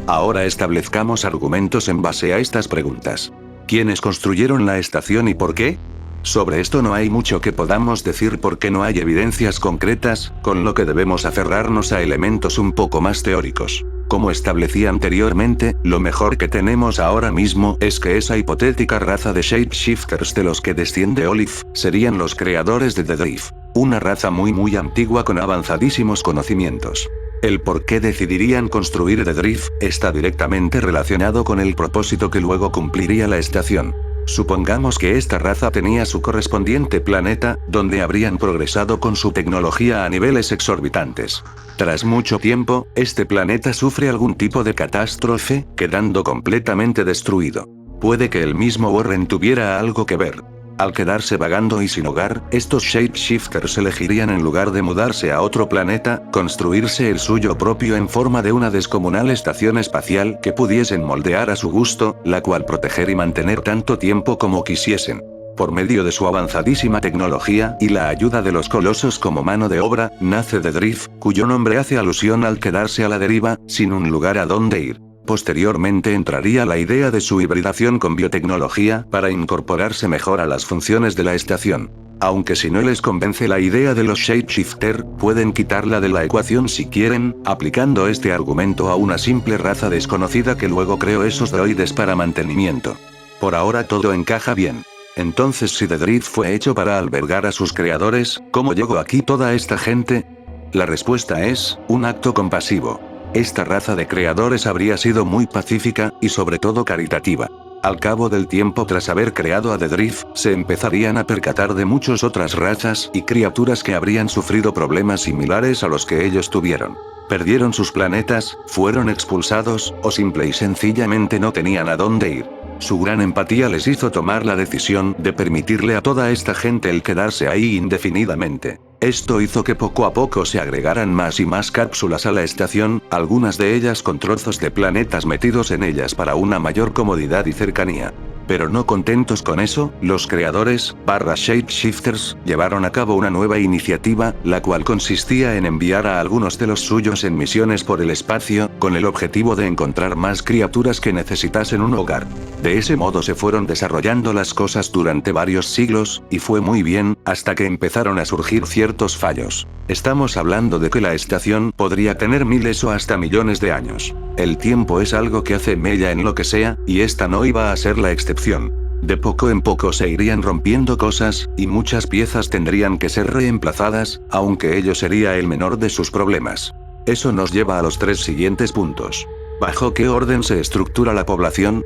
Ahora establezcamos argumentos en base a estas preguntas. ¿Quiénes construyeron la estación y por qué? Sobre esto no hay mucho que podamos decir porque no hay evidencias concretas, con lo que debemos aferrarnos a elementos un poco más teóricos. Como establecí anteriormente, lo mejor que tenemos ahora mismo es que esa hipotética raza de shapeshifters de los que desciende Olive, serían los creadores de The Drift. Una raza muy antigua con avanzadísimos conocimientos. El por qué decidirían construir The Drift está directamente relacionado con el propósito que luego cumpliría la estación. Supongamos que esta raza tenía su correspondiente planeta, donde habrían progresado con su tecnología a niveles exorbitantes. Tras mucho tiempo, este planeta sufre algún tipo de catástrofe, quedando completamente destruido. Puede que el mismo Warren tuviera algo que ver. Al quedarse vagando y sin hogar, estos shapeshifters elegirían, en lugar de mudarse a otro planeta, construirse el suyo propio en forma de una descomunal estación espacial que pudiesen moldear a su gusto, la cual proteger y mantener tanto tiempo como quisiesen. Por medio de su avanzadísima tecnología y la ayuda de los colosos como mano de obra, nace The Drift, cuyo nombre hace alusión al quedarse a la deriva, sin un lugar a donde ir. Posteriormente entraría la idea de su hibridación con biotecnología para incorporarse mejor a las funciones de la estación. Aunque si no les convence la idea de los shapeshifter, pueden quitarla de la ecuación si quieren, aplicando este argumento a una simple raza desconocida que luego creó esos droides para mantenimiento. Por ahora todo encaja bien. Entonces, si The Drift fue hecho para albergar a sus creadores, ¿cómo llegó aquí toda esta gente? La respuesta es, un acto compasivo. Esta raza de creadores habría sido muy pacífica, y sobre todo caritativa. Al cabo del tiempo, tras haber creado a The Drift, se empezarían a percatar de muchas otras razas y criaturas que habrían sufrido problemas similares a los que ellos tuvieron. Perdieron sus planetas, fueron expulsados, o simple y sencillamente no tenían a dónde ir. Su gran empatía les hizo tomar la decisión de permitirle a toda esta gente el quedarse ahí indefinidamente. Esto hizo que poco a poco se agregaran más y más cápsulas a la estación, algunas de ellas con trozos de planetas metidos en ellas para una mayor comodidad y cercanía. Pero no contentos con eso, los creadores, /shapeshifters, llevaron a cabo una nueva iniciativa, la cual consistía en enviar a algunos de los suyos en misiones por el espacio, con el objetivo de encontrar más criaturas que necesitasen un hogar. De ese modo se fueron desarrollando las cosas durante varios siglos, y fue muy bien, hasta que empezaron a surgir ciertos fallos. Estamos hablando de que la estación podría tener miles o hasta millones de años. El tiempo es algo que hace mella en lo que sea, y esta no iba a ser la excepción. De poco en poco se irían rompiendo cosas, y muchas piezas tendrían que ser reemplazadas, aunque ello sería el menor de sus problemas. Eso nos lleva a los 3 siguientes puntos. ¿Bajo qué orden se estructura la población?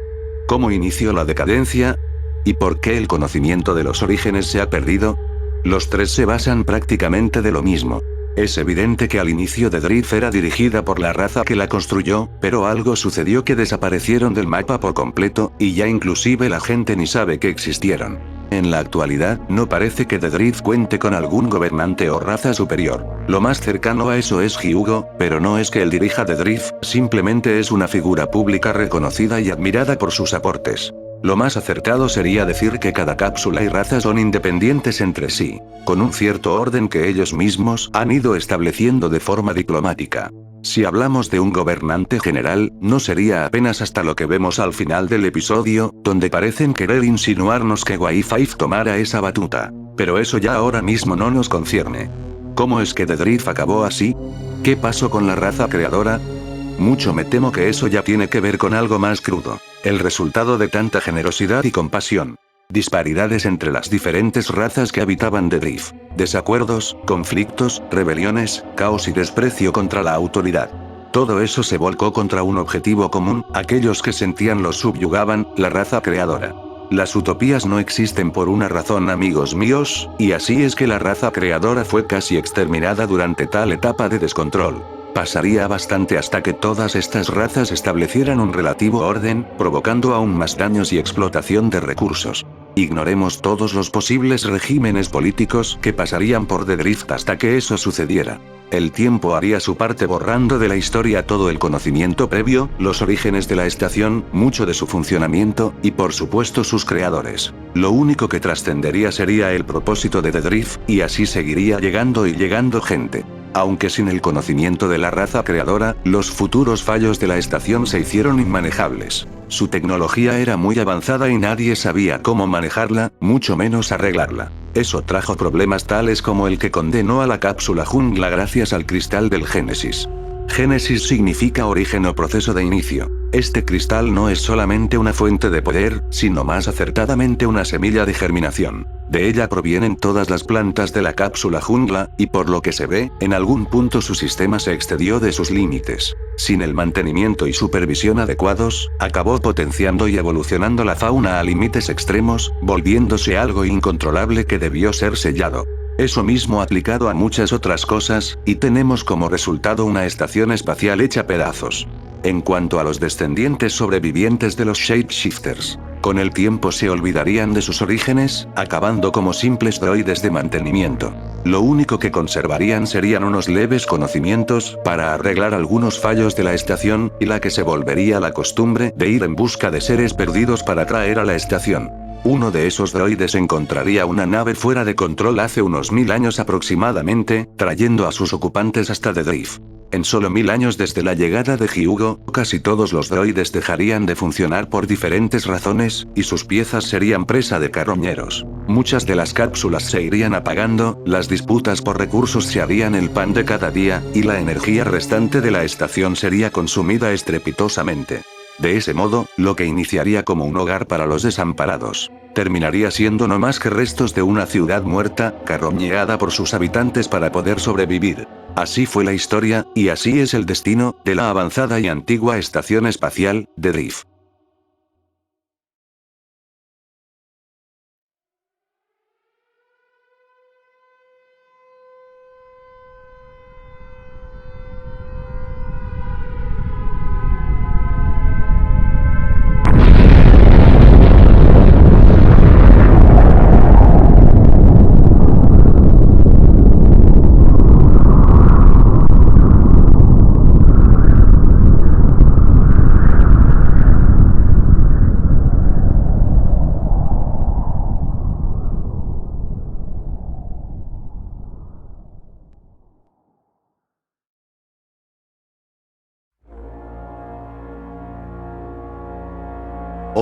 ¿Cómo inició la decadencia? ¿Y por qué el conocimiento de los orígenes se ha perdido? Los 3 se basan prácticamente de lo mismo. Es evidente que al inicio The Drift era dirigida por la raza que la construyó, pero algo sucedió que desaparecieron del mapa por completo, y ya inclusive la gente ni sabe que existieron. En la actualidad, no parece que The Drift cuente con algún gobernante o raza superior. Lo más cercano a eso es Hyugo, pero no es que él dirija The Drift, simplemente es una figura pública reconocida y admirada por sus aportes. Lo más acertado sería decir que cada cápsula y raza son independientes entre sí, con un cierto orden que ellos mismos han ido estableciendo de forma diplomática. Si hablamos de un gobernante general, no sería apenas hasta lo que vemos al final del episodio, donde parecen querer insinuarnos que Wi-Fi tomara esa batuta. Pero eso ya ahora mismo no nos concierne. ¿Cómo es que The Drift acabó así? ¿Qué pasó con la raza creadora? Mucho me temo que eso ya tiene que ver con algo más crudo. El resultado de tanta generosidad y compasión. Disparidades entre las diferentes razas que habitaban The Drift. Desacuerdos, conflictos, rebeliones, caos y desprecio contra la autoridad. Todo eso se volcó contra un objetivo común, aquellos que sentían los subyugaban, la raza creadora. Las utopías no existen por una razón, amigos míos, y así es que la raza creadora fue casi exterminada durante tal etapa de descontrol. Pasaría bastante hasta que todas estas razas establecieran un relativo orden, provocando aún más daños y explotación de recursos. Ignoremos todos los posibles regímenes políticos que pasarían por The Drift hasta que eso sucediera. El tiempo haría su parte borrando de la historia todo el conocimiento previo, los orígenes de la estación, mucho de su funcionamiento, y por supuesto sus creadores. Lo único que trascendería sería el propósito de The Drift, y así seguiría llegando y llegando gente. Aunque sin el conocimiento de la raza creadora, los futuros fallos de la estación se hicieron inmanejables. Su tecnología era muy avanzada y nadie sabía cómo manejarla, mucho menos arreglarla. Eso trajo problemas tales como el que condenó a la cápsula jungla gracias al cristal del Génesis. Génesis significa origen o proceso de inicio. Este cristal no es solamente una fuente de poder, sino más acertadamente una semilla de germinación. De ella provienen todas las plantas de la cápsula jungla, y por lo que se ve, en algún punto su sistema se excedió de sus límites. Sin el mantenimiento y supervisión adecuados, acabó potenciando y evolucionando la fauna a límites extremos, volviéndose algo incontrolable que debió ser sellado. Eso mismo aplicado a muchas otras cosas, y tenemos como resultado una estación espacial hecha pedazos. En cuanto a los descendientes sobrevivientes de los Shapeshifters, con el tiempo se olvidarían de sus orígenes, acabando como simples droides de mantenimiento. Lo único que conservarían serían unos leves conocimientos para arreglar algunos fallos de la estación, y la que se volvería la costumbre de ir en busca de seres perdidos para traer a la estación. Uno de esos droides encontraría una nave fuera de control hace unos 1000 años aproximadamente, trayendo a sus ocupantes hasta The Drift. En solo 1000 años desde la llegada de Hyugo, casi todos los droides dejarían de funcionar por diferentes razones, y sus piezas serían presa de carroñeros. Muchas de las cápsulas se irían apagando, las disputas por recursos se harían el pan de cada día, y la energía restante de la estación sería consumida estrepitosamente. De ese modo, lo que iniciaría como un hogar para los desamparados, terminaría siendo no más que restos de una ciudad muerta, carroñeada por sus habitantes para poder sobrevivir. Así fue la historia, y así es el destino, de la avanzada y antigua estación espacial, de Drift.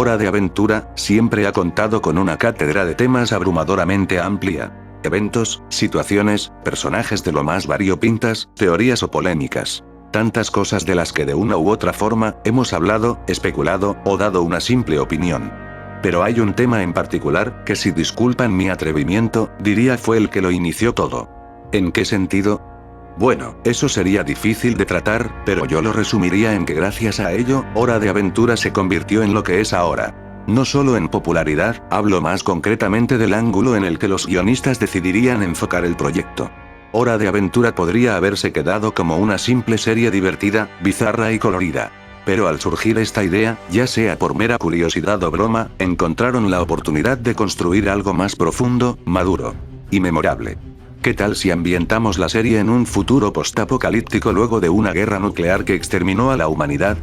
Hora de Aventura siempre ha contado con una cátedra de temas abrumadoramente amplia. Eventos, situaciones, personajes de lo más variopintas, teorías o polémicas. Tantas cosas de las que de una u otra forma hemos hablado, especulado o dado una simple opinión. Pero hay un tema en particular que, si disculpan mi atrevimiento, diría fue el que lo inició todo. ¿En qué sentido? Bueno, eso sería difícil de tratar, pero yo lo resumiría en que gracias a ello, Hora de Aventura se convirtió en lo que es ahora. No solo en popularidad, hablo más concretamente del ángulo en el que los guionistas decidirían enfocar el proyecto. Hora de Aventura podría haberse quedado como una simple serie divertida, bizarra y colorida. Pero al surgir esta idea, ya sea por mera curiosidad o broma, encontraron la oportunidad de construir algo más profundo, maduro y memorable. ¿Qué tal si ambientamos la serie en un futuro postapocalíptico luego de una guerra nuclear que exterminó a la humanidad?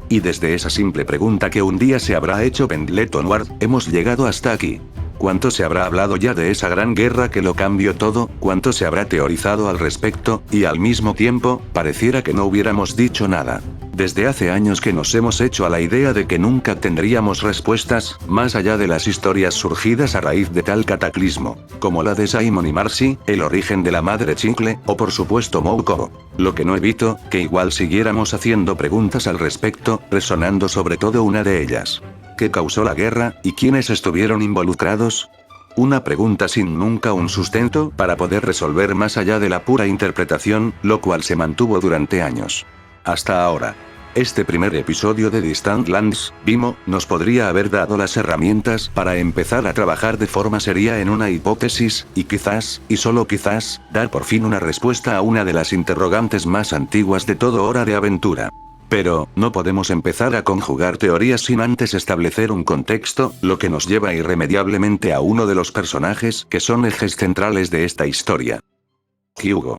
Y desde esa simple pregunta que un día se habrá hecho Pendleton Ward, hemos llegado hasta aquí. ¿Cuánto se habrá hablado ya de esa gran guerra que lo cambió todo? ¿Cuánto se habrá teorizado al respecto? Y al mismo tiempo, pareciera que no hubiéramos dicho nada. Desde hace años que nos hemos hecho a la idea de que nunca tendríamos respuestas, más allá de las historias surgidas a raíz de tal cataclismo, como la de Simon y Marcy, el origen de la madre Chicle, o por supuesto Mouko. Lo que no evito, que igual siguiéramos haciendo preguntas al respecto, resonando sobre todo una de ellas. ¿Qué causó la guerra, y quiénes estuvieron involucrados? Una pregunta sin nunca un sustento para poder resolver más allá de la pura interpretación, lo cual se mantuvo durante años. Hasta ahora. Este primer episodio de Distant Lands, Vimo, nos podría haber dado las herramientas para empezar a trabajar de forma seria en una hipótesis, y quizás, y solo quizás, dar por fin una respuesta a una de las interrogantes más antiguas de todo Hora de Aventura. Pero, no podemos empezar a conjugar teorías sin antes establecer un contexto, lo que nos lleva irremediablemente a uno de los personajes que son ejes centrales de esta historia. Hugo.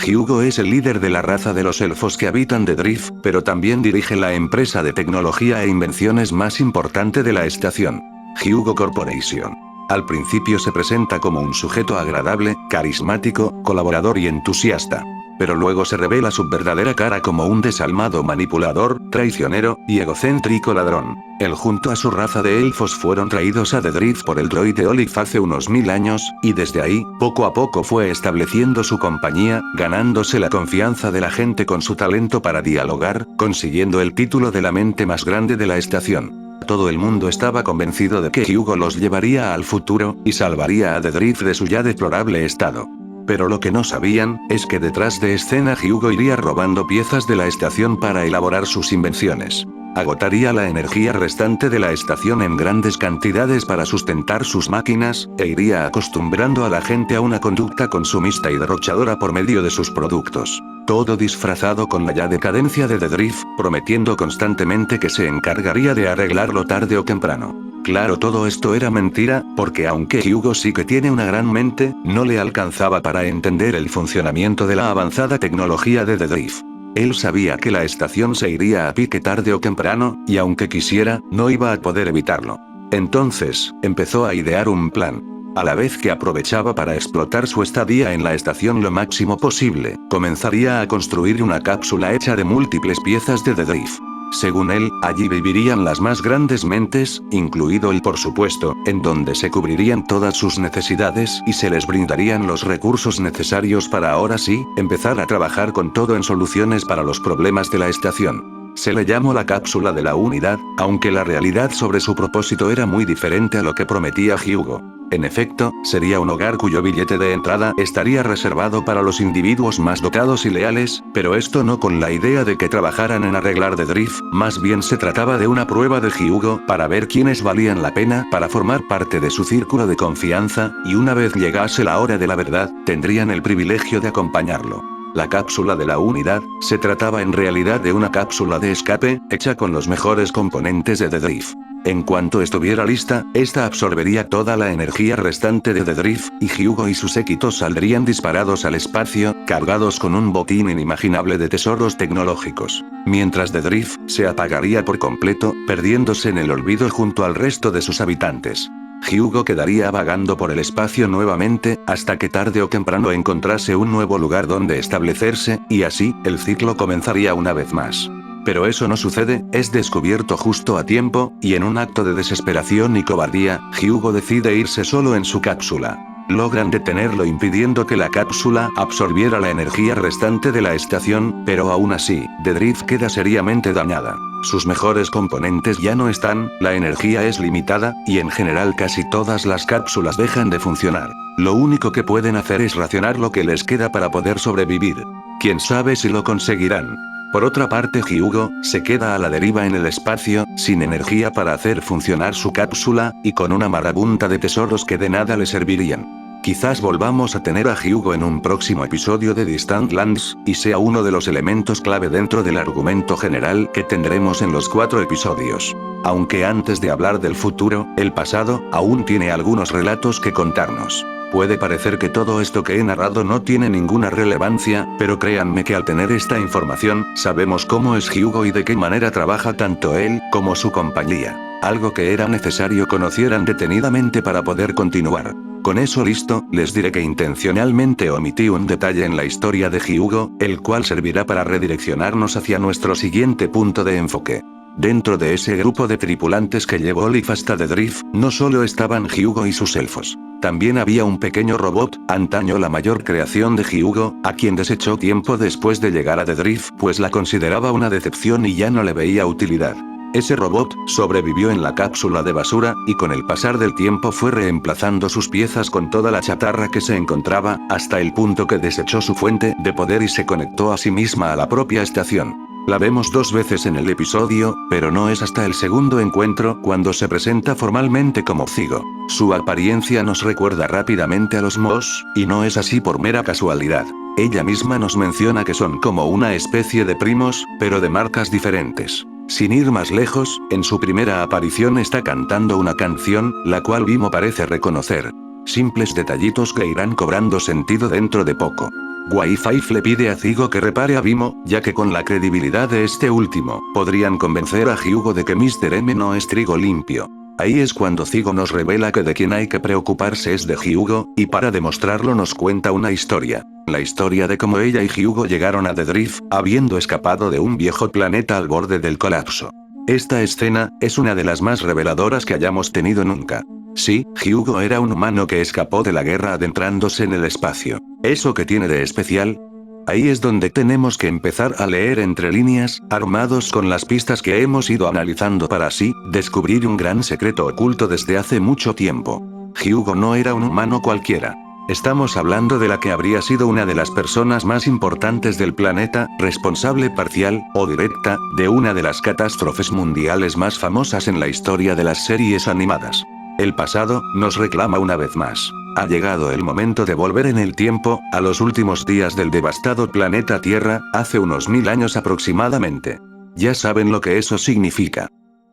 Hugo es el líder de la raza de los elfos que habitan de Drift, pero también dirige la empresa de tecnología e invenciones más importante de la estación, Hugo Corporation. Al principio se presenta como un sujeto agradable, carismático, colaborador y entusiasta. Pero luego se revela su verdadera cara como un desalmado manipulador, traicionero, y egocéntrico ladrón. Él junto a su raza de elfos fueron traídos a The Drift por el droide Olive hace unos 1000 años, y desde ahí, poco a poco fue estableciendo su compañía, ganándose la confianza de la gente con su talento para dialogar, consiguiendo el título de la mente más grande de la estación. Todo el mundo estaba convencido de que Hugo los llevaría al futuro, y salvaría a The Drift de su ya deplorable estado. Pero lo que no sabían, es que detrás de escena Hugo iría robando piezas de la estación para elaborar sus invenciones. Agotaría la energía restante de la estación en grandes cantidades para sustentar sus máquinas, e iría acostumbrando a la gente a una conducta consumista y derrochadora por medio de sus productos. Todo disfrazado con la ya decadencia de The Drift, prometiendo constantemente que se encargaría de arreglarlo tarde o temprano. Claro, todo esto era mentira, porque aunque Hugo sí que tiene una gran mente, no le alcanzaba para entender el funcionamiento de la avanzada tecnología de The Drift. Él sabía que la estación se iría a pique tarde o temprano, y aunque quisiera, no iba a poder evitarlo. Entonces, empezó a idear un plan. A la vez que aprovechaba para explotar su estadía en la estación lo máximo posible, comenzaría a construir una cápsula hecha de múltiples piezas de The Drift. Según él, allí vivirían las más grandes mentes, incluido él por supuesto, en donde se cubrirían todas sus necesidades y se les brindarían los recursos necesarios para ahora sí, empezar a trabajar con todo en soluciones para los problemas de la estación. Se le llamó la cápsula de la unidad, aunque la realidad sobre su propósito era muy diferente a lo que prometía Hyugo. En efecto, sería un hogar cuyo billete de entrada estaría reservado para los individuos más dotados y leales, pero esto no con la idea de que trabajaran en arreglar The Drift, más bien se trataba de una prueba de Hyugo para ver quiénes valían la pena para formar parte de su círculo de confianza, y una vez llegase la hora de la verdad, tendrían el privilegio de acompañarlo. La cápsula de la unidad, se trataba en realidad de una cápsula de escape, hecha con los mejores componentes de The Drift. En cuanto estuviera lista, esta absorbería toda la energía restante de The Drift, y Hyugo y sus séquitos saldrían disparados al espacio, cargados con un botín inimaginable de tesoros tecnológicos. Mientras The Drift se apagaría por completo, perdiéndose en el olvido junto al resto de sus habitantes. Hyugo quedaría vagando por el espacio nuevamente, hasta que tarde o temprano encontrase un nuevo lugar donde establecerse, y así, el ciclo comenzaría una vez más. Pero eso no sucede, es descubierto justo a tiempo, y en un acto de desesperación y cobardía, Hyugo decide irse solo en su cápsula. Logran detenerlo impidiendo que la cápsula absorbiera la energía restante de la estación, pero aún así, The Drift queda seriamente dañada. Sus mejores componentes ya no están, la energía es limitada, y en general casi todas las cápsulas dejan de funcionar. Lo único que pueden hacer es racionar lo que les queda para poder sobrevivir. Quién sabe si lo conseguirán. Por otra parte, Hyugo se queda a la deriva en el espacio, sin energía para hacer funcionar su cápsula, y con una marabunta de tesoros que de nada le servirían. Quizás volvamos a tener a Hyugo en un próximo episodio de Distant Lands, y sea uno de los elementos clave dentro del argumento general que tendremos en los 4 episodios. Aunque antes de hablar del futuro, el pasado aún tiene algunos relatos que contarnos. Puede parecer que todo esto que he narrado no tiene ninguna relevancia, pero créanme que al tener esta información, sabemos cómo es Hyugo y de qué manera trabaja tanto él, como su compañía. Algo que era necesario conocieran detenidamente para poder continuar. Con eso listo, les diré que intencionalmente omití un detalle en la historia de Hyugo, el cual servirá para redireccionarnos hacia nuestro siguiente punto de enfoque. Dentro de ese grupo de tripulantes que llevó Leaf hasta The Drift, no solo estaban Hyugo y sus elfos. También había un pequeño robot, antaño la mayor creación de Hyugo, a quien desechó tiempo después de llegar a The Drift, pues la consideraba una decepción y ya no le veía utilidad. Ese robot sobrevivió en la cápsula de basura, y con el pasar del tiempo fue reemplazando sus piezas con toda la chatarra que se encontraba, hasta el punto que desechó su fuente de poder y se conectó a sí misma a la propia estación. La vemos 2 veces en el episodio, pero no es hasta el segundo encuentro cuando se presenta formalmente como Zygo. Su apariencia nos recuerda rápidamente a los Moss, y no es así por mera casualidad. Ella misma nos menciona que son como una especie de primos, pero de marcas diferentes. Sin ir más lejos, en su primera aparición está cantando una canción, la cual Vimo parece reconocer. Simples detallitos que irán cobrando sentido dentro de poco. Wi-Fi le pide a Zygo que repare a Vimo, ya que con la credibilidad de este último, podrían convencer a Hyugo de que Mr. M no es trigo limpio. Ahí es cuando Zygo nos revela que de quien hay que preocuparse es de Hyugo, y para demostrarlo nos cuenta una historia. La historia de cómo ella y Hyugo llegaron a The Drift, habiendo escapado de un viejo planeta al borde del colapso. Esta escena es una de las más reveladoras que hayamos tenido nunca. Sí, Hyugo era un humano que escapó de la guerra adentrándose en el espacio. ¿Eso qué tiene de especial? Ahí es donde tenemos que empezar a leer entre líneas, armados con las pistas que hemos ido analizando para así, descubrir un gran secreto oculto desde hace mucho tiempo. Hyugo no era un humano cualquiera. Estamos hablando de la que habría sido una de las personas más importantes del planeta, responsable parcial, o directa, de una de las catástrofes mundiales más famosas en la historia de las series animadas. El pasado nos reclama una vez más. Ha llegado el momento de volver en el tiempo, a los últimos días del devastado planeta Tierra, hace unos 1000 años aproximadamente. Ya saben lo que eso significa.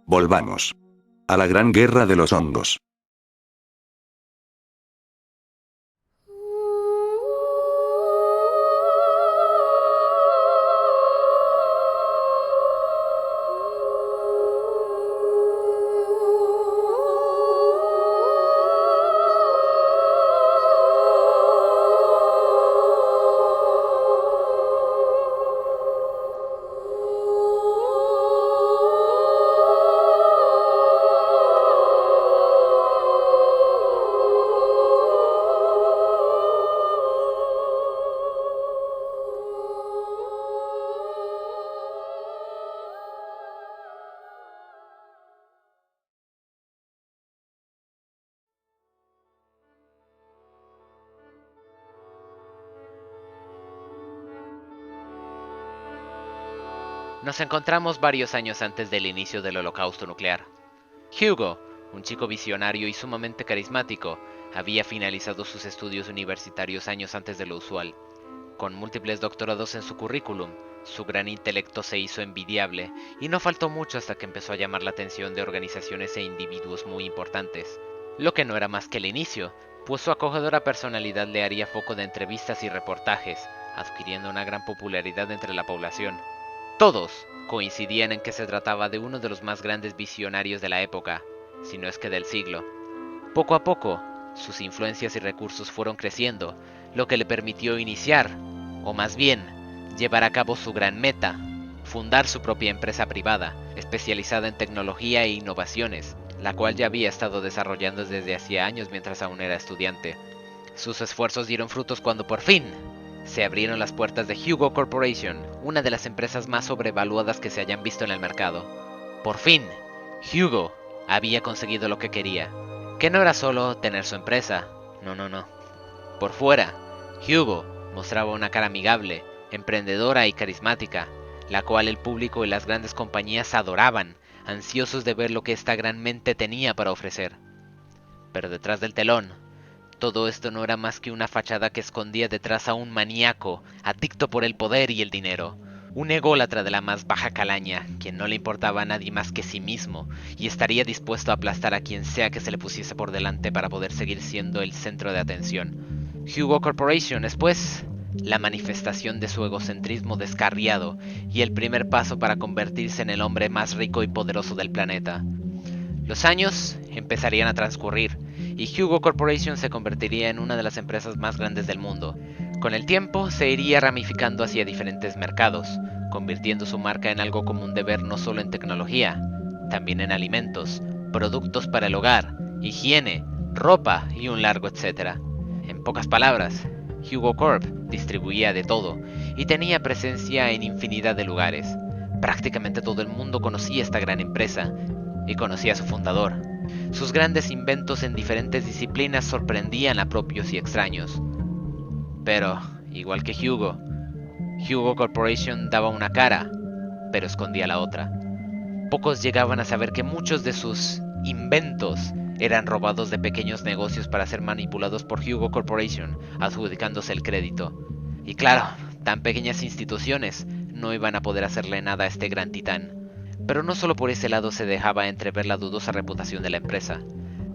Volvamos. A la gran guerra de los hongos. Nos encontramos varios años antes del inicio del holocausto nuclear. Hugo, un chico visionario y sumamente carismático, había finalizado sus estudios universitarios años antes de lo usual. Con múltiples doctorados en su currículum, su gran intelecto se hizo envidiable y no faltó mucho hasta que empezó a llamar la atención de organizaciones e individuos muy importantes. Lo que no era más que el inicio, pues su acogedora personalidad le haría foco de entrevistas y reportajes, adquiriendo una gran popularidad entre la población. Todos coincidían en que se trataba de uno de los más grandes visionarios de la época, si no es que del siglo. Poco a poco, sus influencias y recursos fueron creciendo, lo que le permitió iniciar, o más bien, llevar a cabo su gran meta, fundar su propia empresa privada, especializada en tecnología e innovaciones, la cual ya había estado desarrollando desde hacía años mientras aún era estudiante. Sus esfuerzos dieron frutos cuando por fin se abrieron las puertas de Hugo Corporation, una de las empresas más sobrevaluadas que se hayan visto en el mercado. Por fin, Hugo había conseguido lo que quería, que no era solo tener su empresa, no. Por fuera, Hugo mostraba una cara amigable, emprendedora y carismática, la cual el público y las grandes compañías adoraban, ansiosos de ver lo que esta gran mente tenía para ofrecer. Pero detrás del telón, todo esto no era más que una fachada que escondía detrás a un maníaco, adicto por el poder y el dinero. Un ególatra de la más baja calaña, quien no le importaba a nadie más que sí mismo, y estaría dispuesto a aplastar a quien sea que se le pusiese por delante para poder seguir siendo el centro de atención. Hugo Corporation es, pues, la manifestación de su egocentrismo descarriado, y el primer paso para convertirse en el hombre más rico y poderoso del planeta. Los años empezarían a transcurrir, y Hugo Corporation se convertiría en una de las empresas más grandes del mundo. Con el tiempo se iría ramificando hacia diferentes mercados, convirtiendo su marca en algo común de ver no solo en tecnología, también en alimentos, productos para el hogar, higiene, ropa y un largo etcétera. En pocas palabras, Hugo Corp distribuía de todo y tenía presencia en infinidad de lugares. Prácticamente todo el mundo conocía esta gran empresa y conocía a su fundador. Sus grandes inventos en diferentes disciplinas sorprendían a propios y extraños. Pero, igual que Hugo Corporation daba una cara, pero escondía la otra. Pocos llegaban a saber que muchos de sus inventos eran robados de pequeños negocios para ser manipulados por Hugo Corporation, adjudicándose el crédito. Y claro, tan pequeñas instituciones no iban a poder hacerle nada a este gran titán. Pero no solo por ese lado se dejaba entrever la dudosa reputación de la empresa.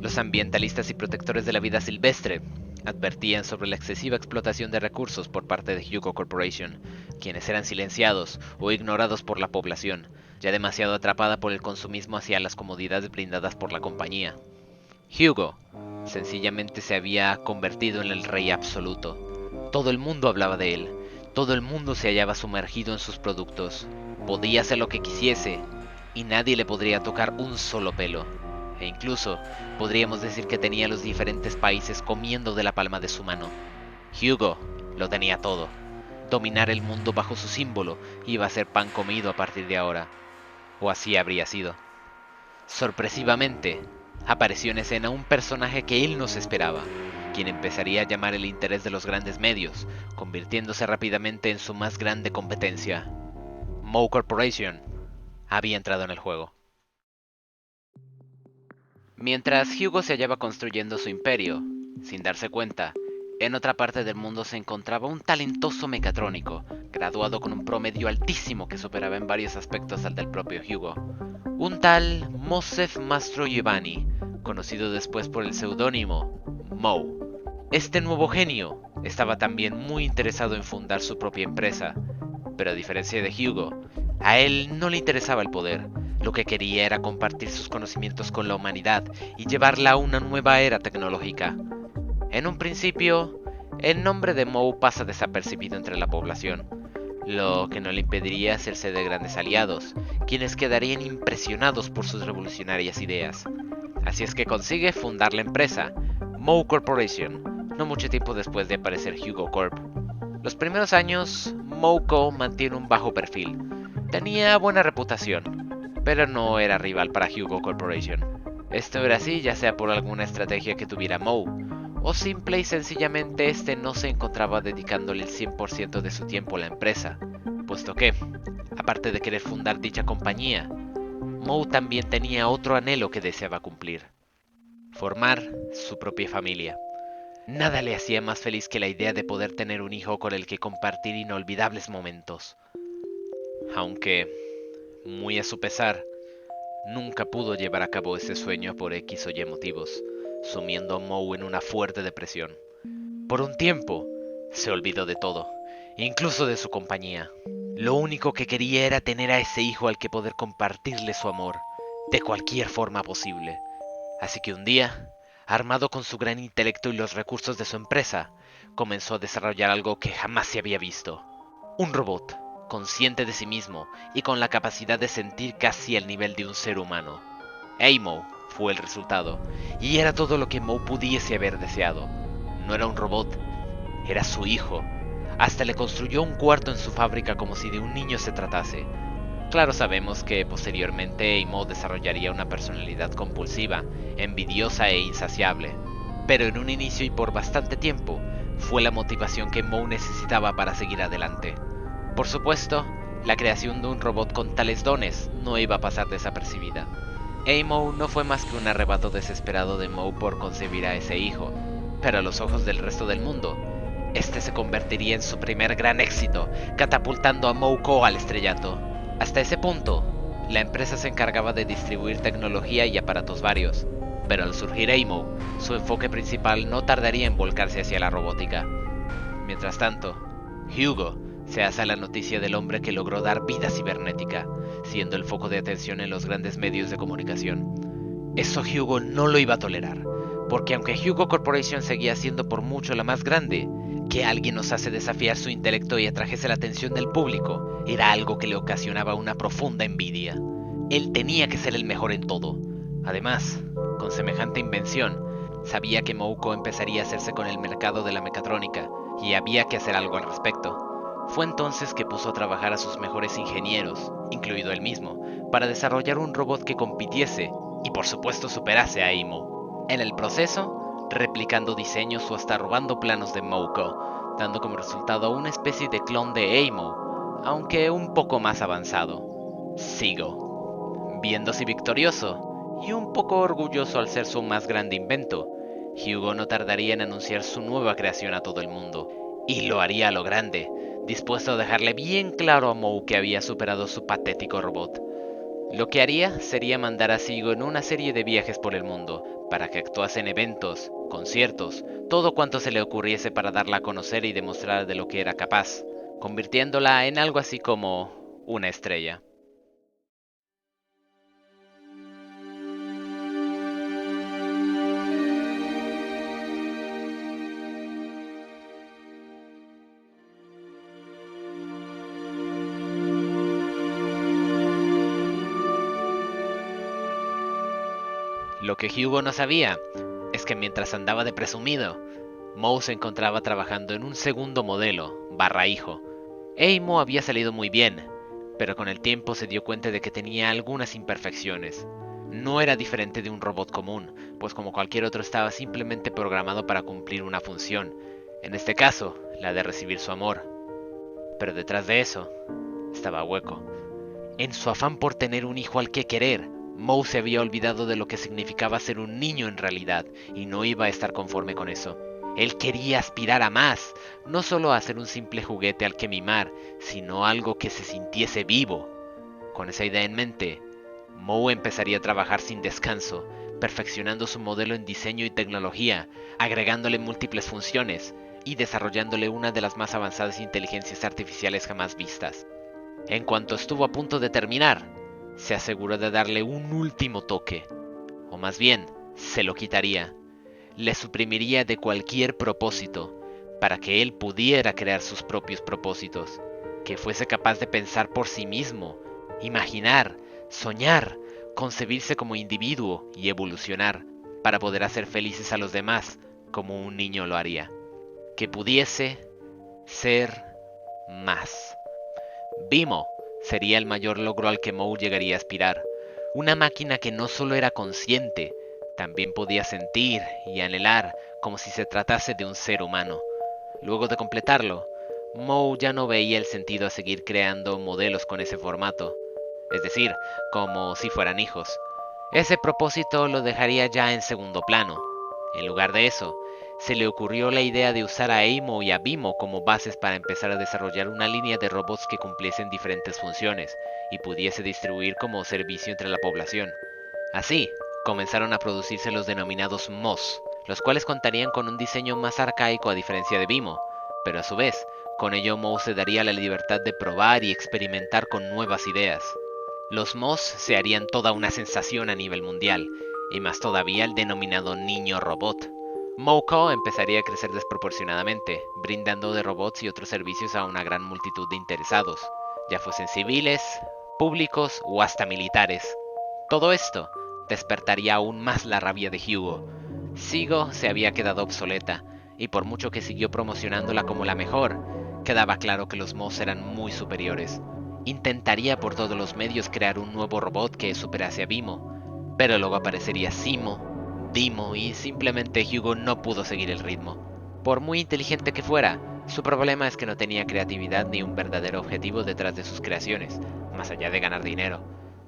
Los ambientalistas y protectores de la vida silvestre advertían sobre la excesiva explotación de recursos por parte de Hugo Corporation, quienes eran silenciados o ignorados por la población, ya demasiado atrapada por el consumismo hacia las comodidades brindadas por la compañía. Hugo sencillamente se había convertido en el rey absoluto. Todo el mundo hablaba de él, todo el mundo se hallaba sumergido en sus productos. Podía hacer lo que quisiese y nadie le podría tocar un solo pelo. E incluso podríamos decir que tenía a los diferentes países comiendo de la palma de su mano. Hugo lo tenía todo. Dominar el mundo bajo su símbolo iba a ser pan comido a partir de ahora. O así habría sido. Sorpresivamente, apareció en escena un personaje que él no se esperaba, quien empezaría a llamar el interés de los grandes medios, convirtiéndose rápidamente en su más grande competencia. Moe Corporation había entrado en el juego. Mientras Hugo se hallaba construyendo su imperio, sin darse cuenta, en otra parte del mundo se encontraba un talentoso mecatrónico, graduado con un promedio altísimo que superaba en varios aspectos al del propio Hugo. Un tal Mosef Mastrogiovanni, conocido después por el seudónimo Moe. Este nuevo genio estaba también muy interesado en fundar su propia empresa, pero a diferencia de Hugo, a él no le interesaba el poder. Lo que quería era compartir sus conocimientos con la humanidad y llevarla a una nueva era tecnológica. En un principio, el nombre de Moe pasa desapercibido entre la población, lo que no le impediría hacerse de grandes aliados, quienes quedarían impresionados por sus revolucionarias ideas. Así es que consigue fundar la empresa, Moe Corporation, no mucho tiempo después de aparecer Hugo Corp. Los primeros años, Moe Co mantiene un bajo perfil. Tenía buena reputación, pero no era rival para Hugo Corporation. Esto era así ya sea por alguna estrategia que tuviera Moe, o simple y sencillamente este no se encontraba dedicándole el 100% de su tiempo a la empresa, puesto que, Aparte de querer fundar dicha compañía, Moe también tenía otro anhelo que deseaba cumplir: formar su propia familia. Nada le hacía más feliz que la idea de poder tener un hijo con el que compartir inolvidables momentos. Aunque, muy a su pesar, nunca pudo llevar a cabo ese sueño por X o Y motivos, sumiendo a Moe en una fuerte depresión. Por un tiempo, se olvidó de todo, incluso de su compañía. Lo único que quería era tener a ese hijo al que poder compartirle su amor, de cualquier forma posible. Así que un día, armado con su gran intelecto y los recursos de su empresa, comenzó a desarrollar algo que jamás se había visto. Un robot, consciente de sí mismo y con la capacidad de sentir casi al nivel de un ser humano. Amo fue el resultado, y era todo lo que Moe pudiese haber deseado. No era un robot, era su hijo. Hasta le construyó un cuarto en su fábrica como si de un niño se tratase. Claro, sabemos que posteriormente Amo desarrollaría una personalidad compulsiva, envidiosa e insaciable, pero en un inicio y por bastante tiempo fue la motivación que Moe necesitaba para seguir adelante. Por supuesto, la creación de un robot con tales dones no iba a pasar desapercibida. Amo no fue más que un arrebato desesperado de Moe por concebir a ese hijo, pero a los ojos del resto del mundo, este se convertiría en su primer gran éxito, catapultando a Mouko al estrellato. Hasta ese punto, la empresa se encargaba de distribuir tecnología y aparatos varios, pero al surgir Amo, su enfoque principal no tardaría en volcarse hacia la robótica. Mientras tanto, Hugo se hace a la noticia del hombre que logró dar vida cibernética, siendo el foco de atención en los grandes medios de comunicación. Eso Hugo no lo iba a tolerar, porque aunque Hugo Corporation seguía siendo por mucho la más grande, que alguien osase desafiar su intelecto y atrajese la atención del público era algo que le ocasionaba una profunda envidia. Él tenía que ser el mejor en todo. Además, con semejante invención, sabía que Mouko empezaría a hacerse con el mercado de la mecatrónica y había que hacer algo al respecto. Fue entonces que puso a trabajar a sus mejores ingenieros, incluido él mismo, para desarrollar un robot que compitiese y por supuesto superase a Amo. En el proceso, replicando diseños o hasta robando planos de Mouko, dando como resultado una especie de clon de Amo, aunque un poco más avanzado. Sigo. Viéndose victorioso y un poco orgulloso al ser su más grande invento, Hugo no tardaría en anunciar su nueva creación a todo el mundo, y lo haría a lo grande, dispuesto a dejarle bien claro a Moe que había superado su patético robot. Lo que haría sería mandar a Sigo en una serie de viajes por el mundo, para que actuase en eventos, conciertos, todo cuanto se le ocurriese para darla a conocer y demostrar de lo que era capaz, convirtiéndola en algo así como una estrella. Lo que Hugo no sabía es que mientras andaba de presumido, Moe se encontraba trabajando en un segundo modelo, barra hijo. Amo había salido muy bien, pero con el tiempo se dio cuenta de que tenía algunas imperfecciones. No era diferente de un robot común, pues como cualquier otro estaba simplemente programado para cumplir una función, en este caso, la de recibir su amor. Pero detrás de eso, estaba hueco. En su afán por tener un hijo al que querer, Moe se había olvidado de lo que significaba ser un niño en realidad, y no iba a estar conforme con eso. Él quería aspirar a más, no solo a ser un simple juguete al que mimar, sino algo que se sintiese vivo. Con esa idea en mente, Moe empezaría a trabajar sin descanso, perfeccionando su modelo en diseño y tecnología, agregándole múltiples funciones y desarrollándole una de las más avanzadas inteligencias artificiales jamás vistas. En cuanto estuvo a punto de terminar, se aseguró de darle un último toque, o más bien, se lo quitaría. Le suprimiría de cualquier propósito, para que él pudiera crear sus propios propósitos, que fuese capaz de pensar por sí mismo, imaginar, soñar, concebirse como individuo y evolucionar, para poder hacer felices a los demás, como un niño lo haría. Que pudiese ser más. Bimo sería el mayor logro al que Moe llegaría a aspirar. Una máquina que no solo era consciente, también podía sentir y anhelar como si se tratase de un ser humano. Luego de completarlo, Moe ya no veía el sentido a seguir creando modelos con ese formato, es decir, como si fueran hijos. Ese propósito lo dejaría ya en segundo plano. En lugar de eso, se le ocurrió la idea de usar a Amo y a Bimo como bases para empezar a desarrollar una línea de robots que cumpliesen diferentes funciones y pudiese distribuir como servicio entre la población. Así, comenzaron a producirse los denominados MOS, los cuales contarían con un diseño más arcaico a diferencia de Bimo, pero a su vez, con ello Moe se daría la libertad de probar y experimentar con nuevas ideas. Los MOS se harían toda una sensación a nivel mundial, y más todavía el denominado niño robot. Moco empezaría a crecer desproporcionadamente, brindando de robots y otros servicios a una gran multitud de interesados, ya fuesen civiles, públicos o hasta militares. Todo esto despertaría aún más la rabia de Hugo. Sigo se había quedado obsoleta, y por mucho que siguió promocionándola como la mejor, quedaba claro que los MOS eran muy superiores. Intentaría por todos los medios crear un nuevo robot que superase a Bimo, pero luego aparecería Simo, Dimo y simplemente Hugo no pudo seguir el ritmo. Por muy inteligente que fuera, su problema es que no tenía creatividad ni un verdadero objetivo detrás de sus creaciones, más allá de ganar dinero.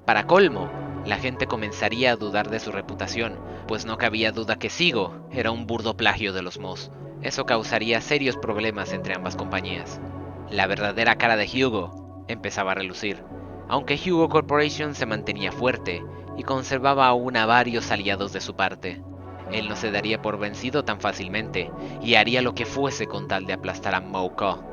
Para colmo, la gente comenzaría a dudar de su reputación, pues no cabía duda que Sigo era un burdo plagio de los MOS. Eso causaría serios problemas entre ambas compañías. La verdadera cara de Hugo empezaba a relucir, aunque Hugo Corporation se mantenía fuerte y conservaba aún a varios aliados de su parte. Él no se daría por vencido tan fácilmente y haría lo que fuese con tal de aplastar a Moco.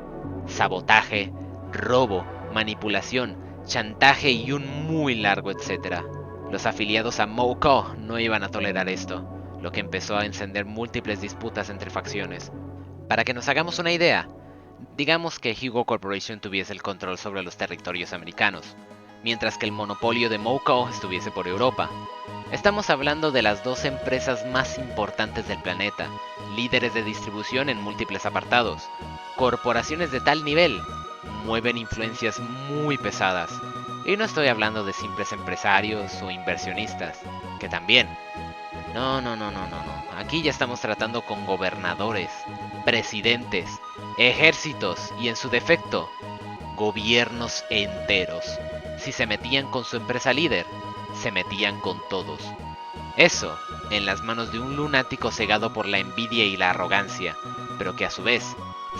Sabotaje, robo, manipulación, chantaje y un muy largo etcétera. Los afiliados a Moco no iban a tolerar esto, lo que empezó a encender múltiples disputas entre facciones. Para que nos hagamos una idea, digamos que Hugo Corporation tuviese el control sobre los territorios americanos, mientras que el monopolio de Moco estuviese por Europa. Estamos hablando de las dos empresas más importantes del planeta, líderes de distribución en múltiples apartados. Corporaciones de tal nivel mueven influencias muy pesadas. Y no estoy hablando de simples empresarios o inversionistas, que también. No. Aquí ya estamos tratando con gobernadores, presidentes, ejércitos y en su defecto, gobiernos enteros. Si se metían con su empresa líder, se metían con todos. Eso en las manos de un lunático cegado por la envidia y la arrogancia, pero que a su vez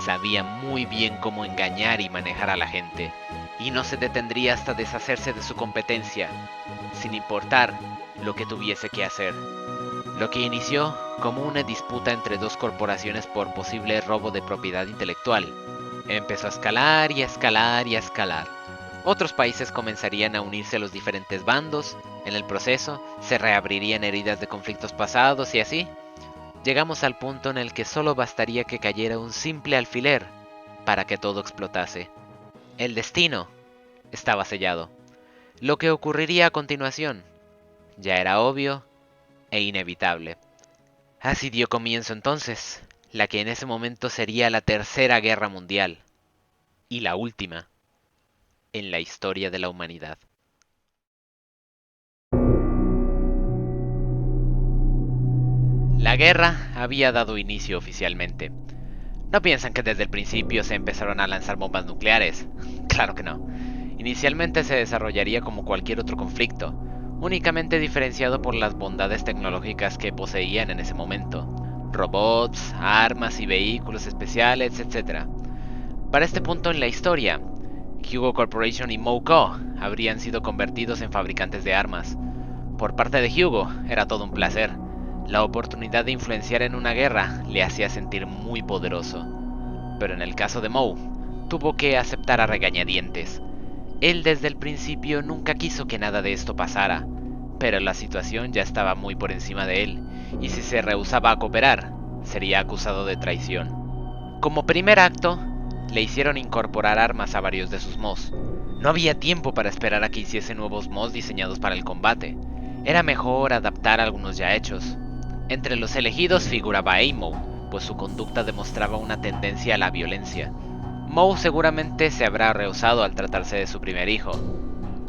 sabía muy bien cómo engañar y manejar a la gente, y no se detendría hasta deshacerse de su competencia, sin importar lo que tuviese que hacer. Lo que inició como una disputa entre dos corporaciones por posible robo de propiedad intelectual, empezó a escalar y a escalar y a escalar. Otros países comenzarían a unirse a los diferentes bandos, en el proceso se reabrirían heridas de conflictos pasados y así, llegamos al punto en el que solo bastaría que cayera un simple alfiler para que todo explotase. El destino estaba sellado. Lo que ocurriría a continuación ya era obvio e inevitable. Así dio comienzo entonces la que en ese momento sería la Tercera Guerra Mundial y la última en la historia de la humanidad. La guerra había dado inicio oficialmente. No piensan que desde el principio se empezaron a lanzar bombas nucleares. Claro que no. Inicialmente se desarrollaría como cualquier otro conflicto, únicamente diferenciado por las bondades tecnológicas que poseían en ese momento. Robots, armas y vehículos especiales, etc. Para este punto en la historia, Hugo Corporation y Moco habrían sido convertidos en fabricantes de armas. Por parte de Hugo, era todo un placer. La oportunidad de influenciar en una guerra le hacía sentir muy poderoso. Pero en el caso de Moe, tuvo que aceptar a regañadientes. Él desde el principio nunca quiso que nada de esto pasara, pero la situación ya estaba muy por encima de él, y si se rehusaba a cooperar, sería acusado de traición. Como primer acto, le hicieron incorporar armas a varios de sus MOS. No había tiempo para esperar a que hiciese nuevos MOS diseñados para el combate. Era mejor adaptar algunos ya hechos. Entre los elegidos figuraba Amo, pues su conducta demostraba una tendencia a la violencia. Moe seguramente se habrá rehusado al tratarse de su primer hijo,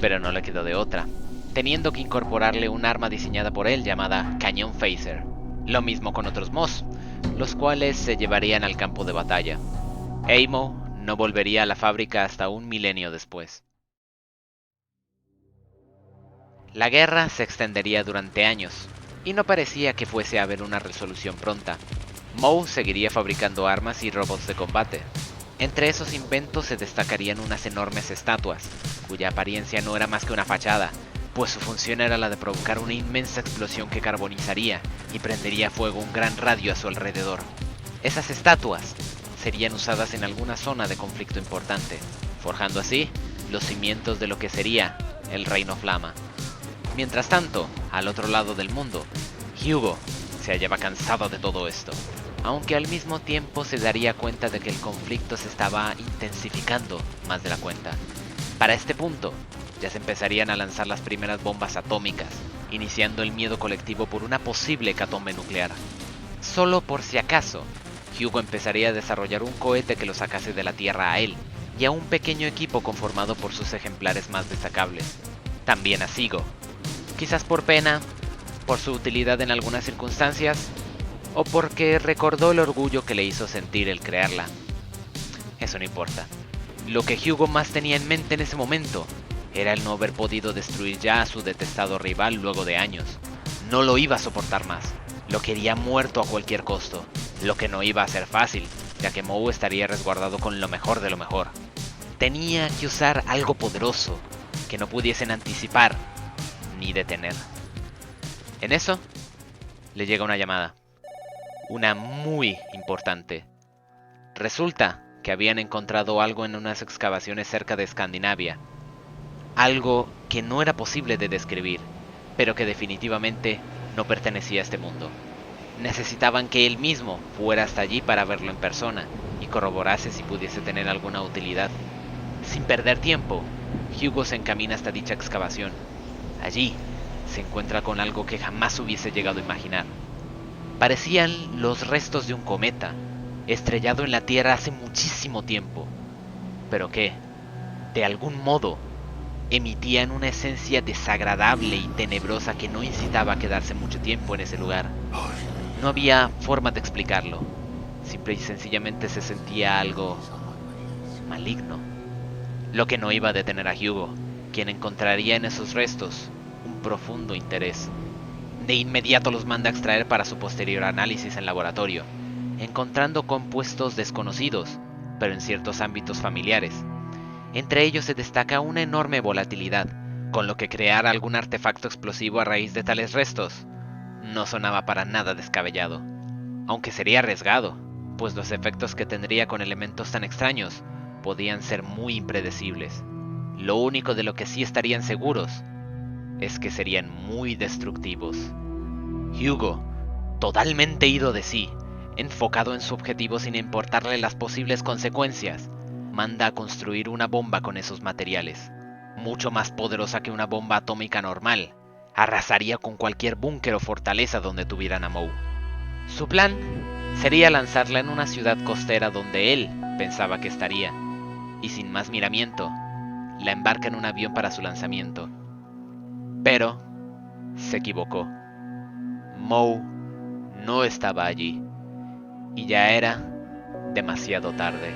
pero no le quedó de otra, teniendo que incorporarle un arma diseñada por él llamada Cañón Phaser. Lo mismo con otros MOS, los cuales se llevarían al campo de batalla. Amo no volvería a la fábrica hasta un milenio después. La guerra se extendería durante años, y no parecía que fuese a haber una resolución pronta. Moe seguiría fabricando armas y robots de combate. Entre esos inventos se destacarían unas enormes estatuas, cuya apariencia no era más que una fachada, pues su función era la de provocar una inmensa explosión que carbonizaría y prendería fuego un gran radio a su alrededor. Esas estatuas serían usadas en alguna zona de conflicto importante, forjando así los cimientos de lo que sería el Reino Flama. Mientras tanto, al otro lado del mundo, Hugo se hallaba cansado de todo esto, aunque al mismo tiempo se daría cuenta de que el conflicto se estaba intensificando más de la cuenta. Para este punto, ya se empezarían a lanzar las primeras bombas atómicas, iniciando el miedo colectivo por una posible hecatombe nuclear. Solo por si acaso, Hugo empezaría a desarrollar un cohete que lo sacase de la Tierra a él, y a un pequeño equipo conformado por sus ejemplares más destacables. También a Sigo, quizás por pena, por su utilidad en algunas circunstancias, o porque recordó el orgullo que le hizo sentir el crearla. Eso no importa. Lo que Hugo más tenía en mente en ese momento era el no haber podido destruir ya a su detestado rival luego de años. No lo iba a soportar más. Lo quería muerto a cualquier costo. Lo que no iba a ser fácil, ya que Moe estaría resguardado con lo mejor de lo mejor. Tenía que usar algo poderoso, que no pudiesen anticipar ni detener. En eso, le llega una llamada. Una muy importante. Resulta que habían encontrado algo en unas excavaciones cerca de Escandinavia. Algo que no era posible de describir, pero que definitivamente no pertenecía a este mundo. Necesitaban que él mismo fuera hasta allí para verlo en persona y corroborase si pudiese tener alguna utilidad. Sin perder tiempo, Hugo se encamina hasta dicha excavación. Allí se encuentra con algo que jamás hubiese llegado a imaginar. Parecían los restos de un cometa, estrellado en la Tierra hace muchísimo tiempo, pero que, de algún modo, emitían una esencia desagradable y tenebrosa que no incitaba a quedarse mucho tiempo en ese lugar. No había forma de explicarlo, simple y sencillamente se sentía algo maligno, lo que no iba a detener a Hugo, quien encontraría en esos restos un profundo interés. De inmediato los manda a extraer para su posterior análisis en laboratorio, encontrando compuestos desconocidos, pero en ciertos ámbitos familiares. Entre ellos se destaca una enorme volatilidad, con lo que crear algún artefacto explosivo a raíz de tales restos no sonaba para nada descabellado, aunque sería arriesgado, pues los efectos que tendría con elementos tan extraños podían ser muy impredecibles. Lo único de lo que sí estarían seguros es que serían muy destructivos. Hugo, totalmente ido de sí, enfocado en su objetivo sin importarle las posibles consecuencias, manda a construir una bomba con esos materiales, mucho más poderosa que una bomba atómica normal. Arrasaría con cualquier búnker o fortaleza donde tuvieran a Moe. Su plan sería lanzarla en una ciudad costera donde él pensaba que estaría, y sin más miramiento, la embarca en un avión para su lanzamiento. Pero se equivocó. Moe no estaba allí, y ya era demasiado tarde.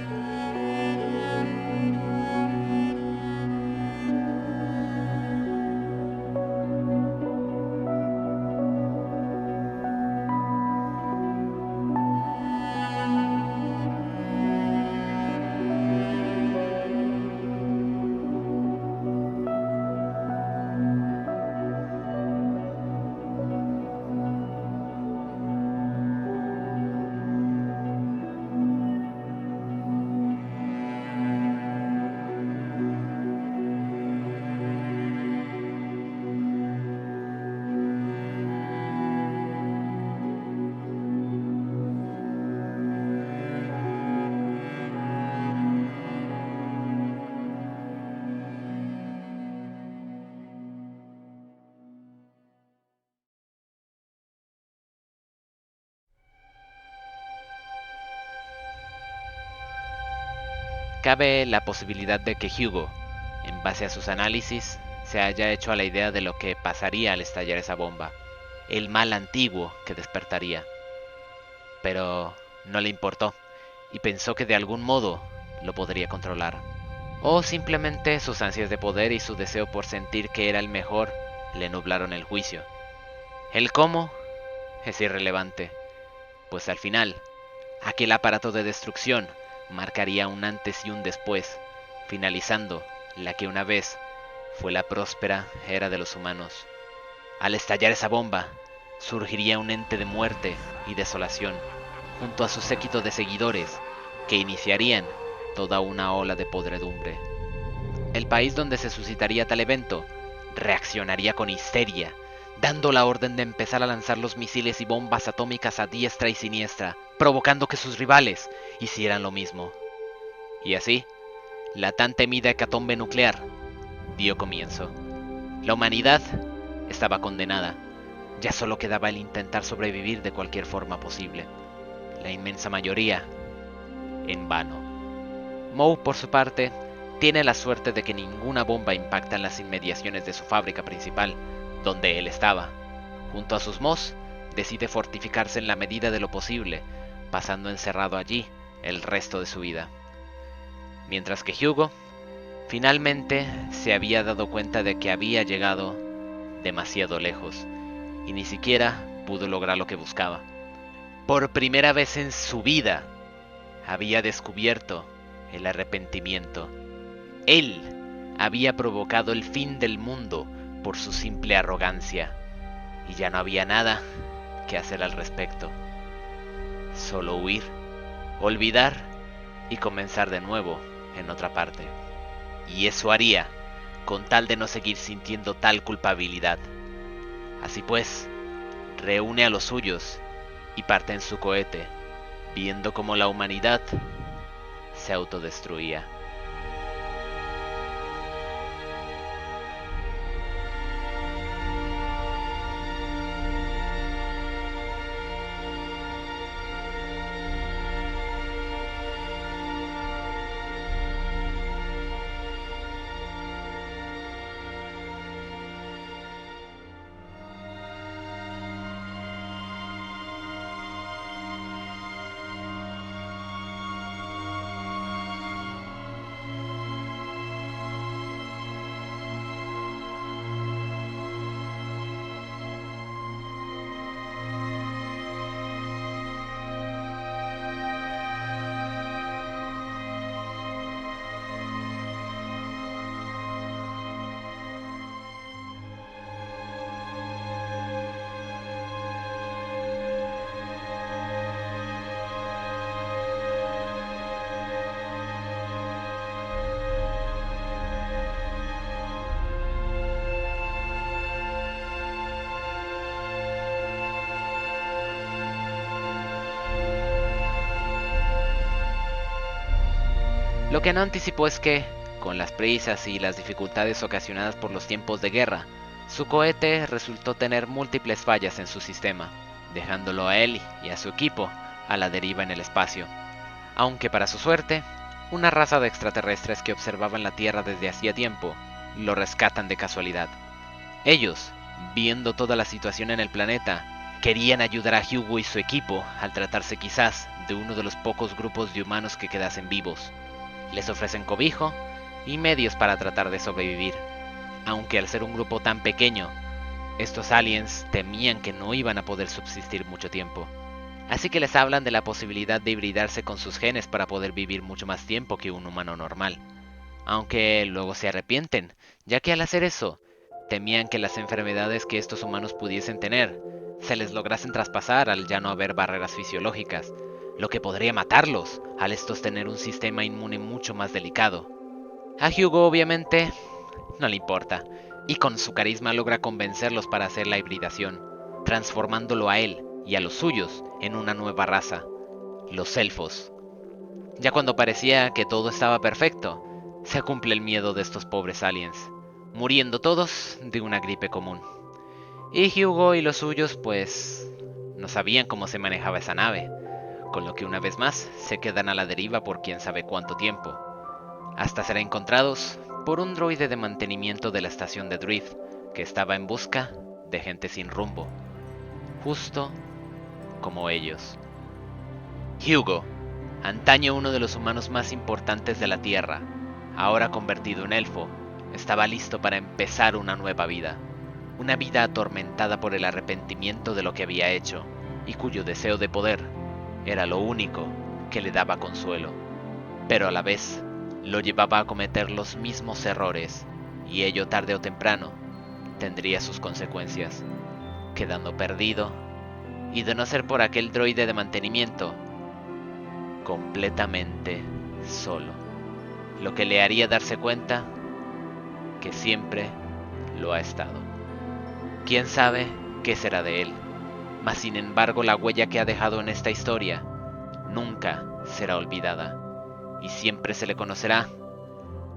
Cabe la posibilidad de que Hugo, en base a sus análisis, se haya hecho a la idea de lo que pasaría al estallar esa bomba, el mal antiguo que despertaría. Pero no le importó, y pensó que de algún modo lo podría controlar. O simplemente sus ansias de poder y su deseo por sentir que era el mejor le nublaron el juicio. El cómo es irrelevante, pues al final, aquel aparato de destrucción marcaría un antes y un después, finalizando la que una vez fue la próspera era de los humanos. Al estallar esa bomba, surgiría un ente de muerte y desolación, junto a su séquito de seguidores, que iniciarían toda una ola de podredumbre. El país donde se suscitaría tal evento reaccionaría con histeria, dando la orden de empezar a lanzar los misiles y bombas atómicas a diestra y siniestra, provocando que sus rivales hicieran lo mismo. Y así, la tan temida hecatombe nuclear dio comienzo. La humanidad estaba condenada. Ya solo quedaba el intentar sobrevivir de cualquier forma posible. La inmensa mayoría, en vano. Moe, por su parte, tiene la suerte de que ninguna bomba impacta en las inmediaciones de su fábrica principal, donde él estaba. Junto a sus Moss, decide fortificarse en la medida de lo posible, pasando encerrado allí el resto de su vida. Mientras que Hugo, finalmente se había dado cuenta de que había llegado demasiado lejos, y ni siquiera pudo lograr lo que buscaba. Por primera vez en su vida, había descubierto el arrepentimiento. Él había provocado el fin del mundo por su simple arrogancia, y ya no había nada que hacer al respecto. Solo huir, olvidar y comenzar de nuevo en otra parte. Y eso haría con tal de no seguir sintiendo tal culpabilidad. Así pues, reúne a los suyos y parte en su cohete, viendo cómo la humanidad se autodestruía. Lo que no anticipó es que, con las prisas y las dificultades ocasionadas por los tiempos de guerra, su cohete resultó tener múltiples fallas en su sistema, dejándolo a él y a su equipo a la deriva en el espacio. Aunque para su suerte, una raza de extraterrestres que observaban la Tierra desde hacía tiempo, lo rescatan de casualidad. Ellos, viendo toda la situación en el planeta, querían ayudar a Hugo y su equipo al tratarse quizás de uno de los pocos grupos de humanos que quedasen vivos. Les ofrecen cobijo y medios para tratar de sobrevivir, aunque al ser un grupo tan pequeño, estos aliens temían que no iban a poder subsistir mucho tiempo. Así que les hablan de la posibilidad de hibridarse con sus genes para poder vivir mucho más tiempo que un humano normal. Aunque luego se arrepienten, ya que al hacer eso, temían que las enfermedades que estos humanos pudiesen tener se les lograsen traspasar al ya no haber barreras fisiológicas, lo que podría matarlos al estos tener un sistema inmune mucho más delicado. A Hugo obviamente no le importa, y con su carisma logra convencerlos para hacer la hibridación, transformándolo a él y a los suyos en una nueva raza, los elfos. Ya cuando parecía que todo estaba perfecto, se cumple el miedo de estos pobres aliens, muriendo todos de una gripe común. Y Hugo y los suyos pues no sabían cómo se manejaba esa nave, con lo que una vez más se quedan a la deriva por quién sabe cuánto tiempo, hasta ser encontrados por un droide de mantenimiento de la estación de Drift, que estaba en busca de gente sin rumbo, justo como ellos. Hugo, Antaño uno de los humanos más importantes de la Tierra, ahora convertido en elfo, estaba listo para empezar una nueva vida. Una vida atormentada por el arrepentimiento de lo que había hecho, y cuyo deseo de poder era lo único que le daba consuelo. Pero a la vez, lo llevaba a cometer los mismos errores, y ello tarde o temprano tendría sus consecuencias, quedando perdido, y de no ser por aquel droide de mantenimiento, completamente solo, lo que le haría darse cuenta que siempre lo ha estado. ¿Quién sabe qué será de él? Mas sin embargo la huella que ha dejado en esta historia nunca será olvidada, y siempre se le conocerá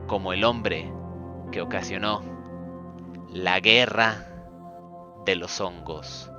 como el hombre que ocasionó la guerra de los hongos.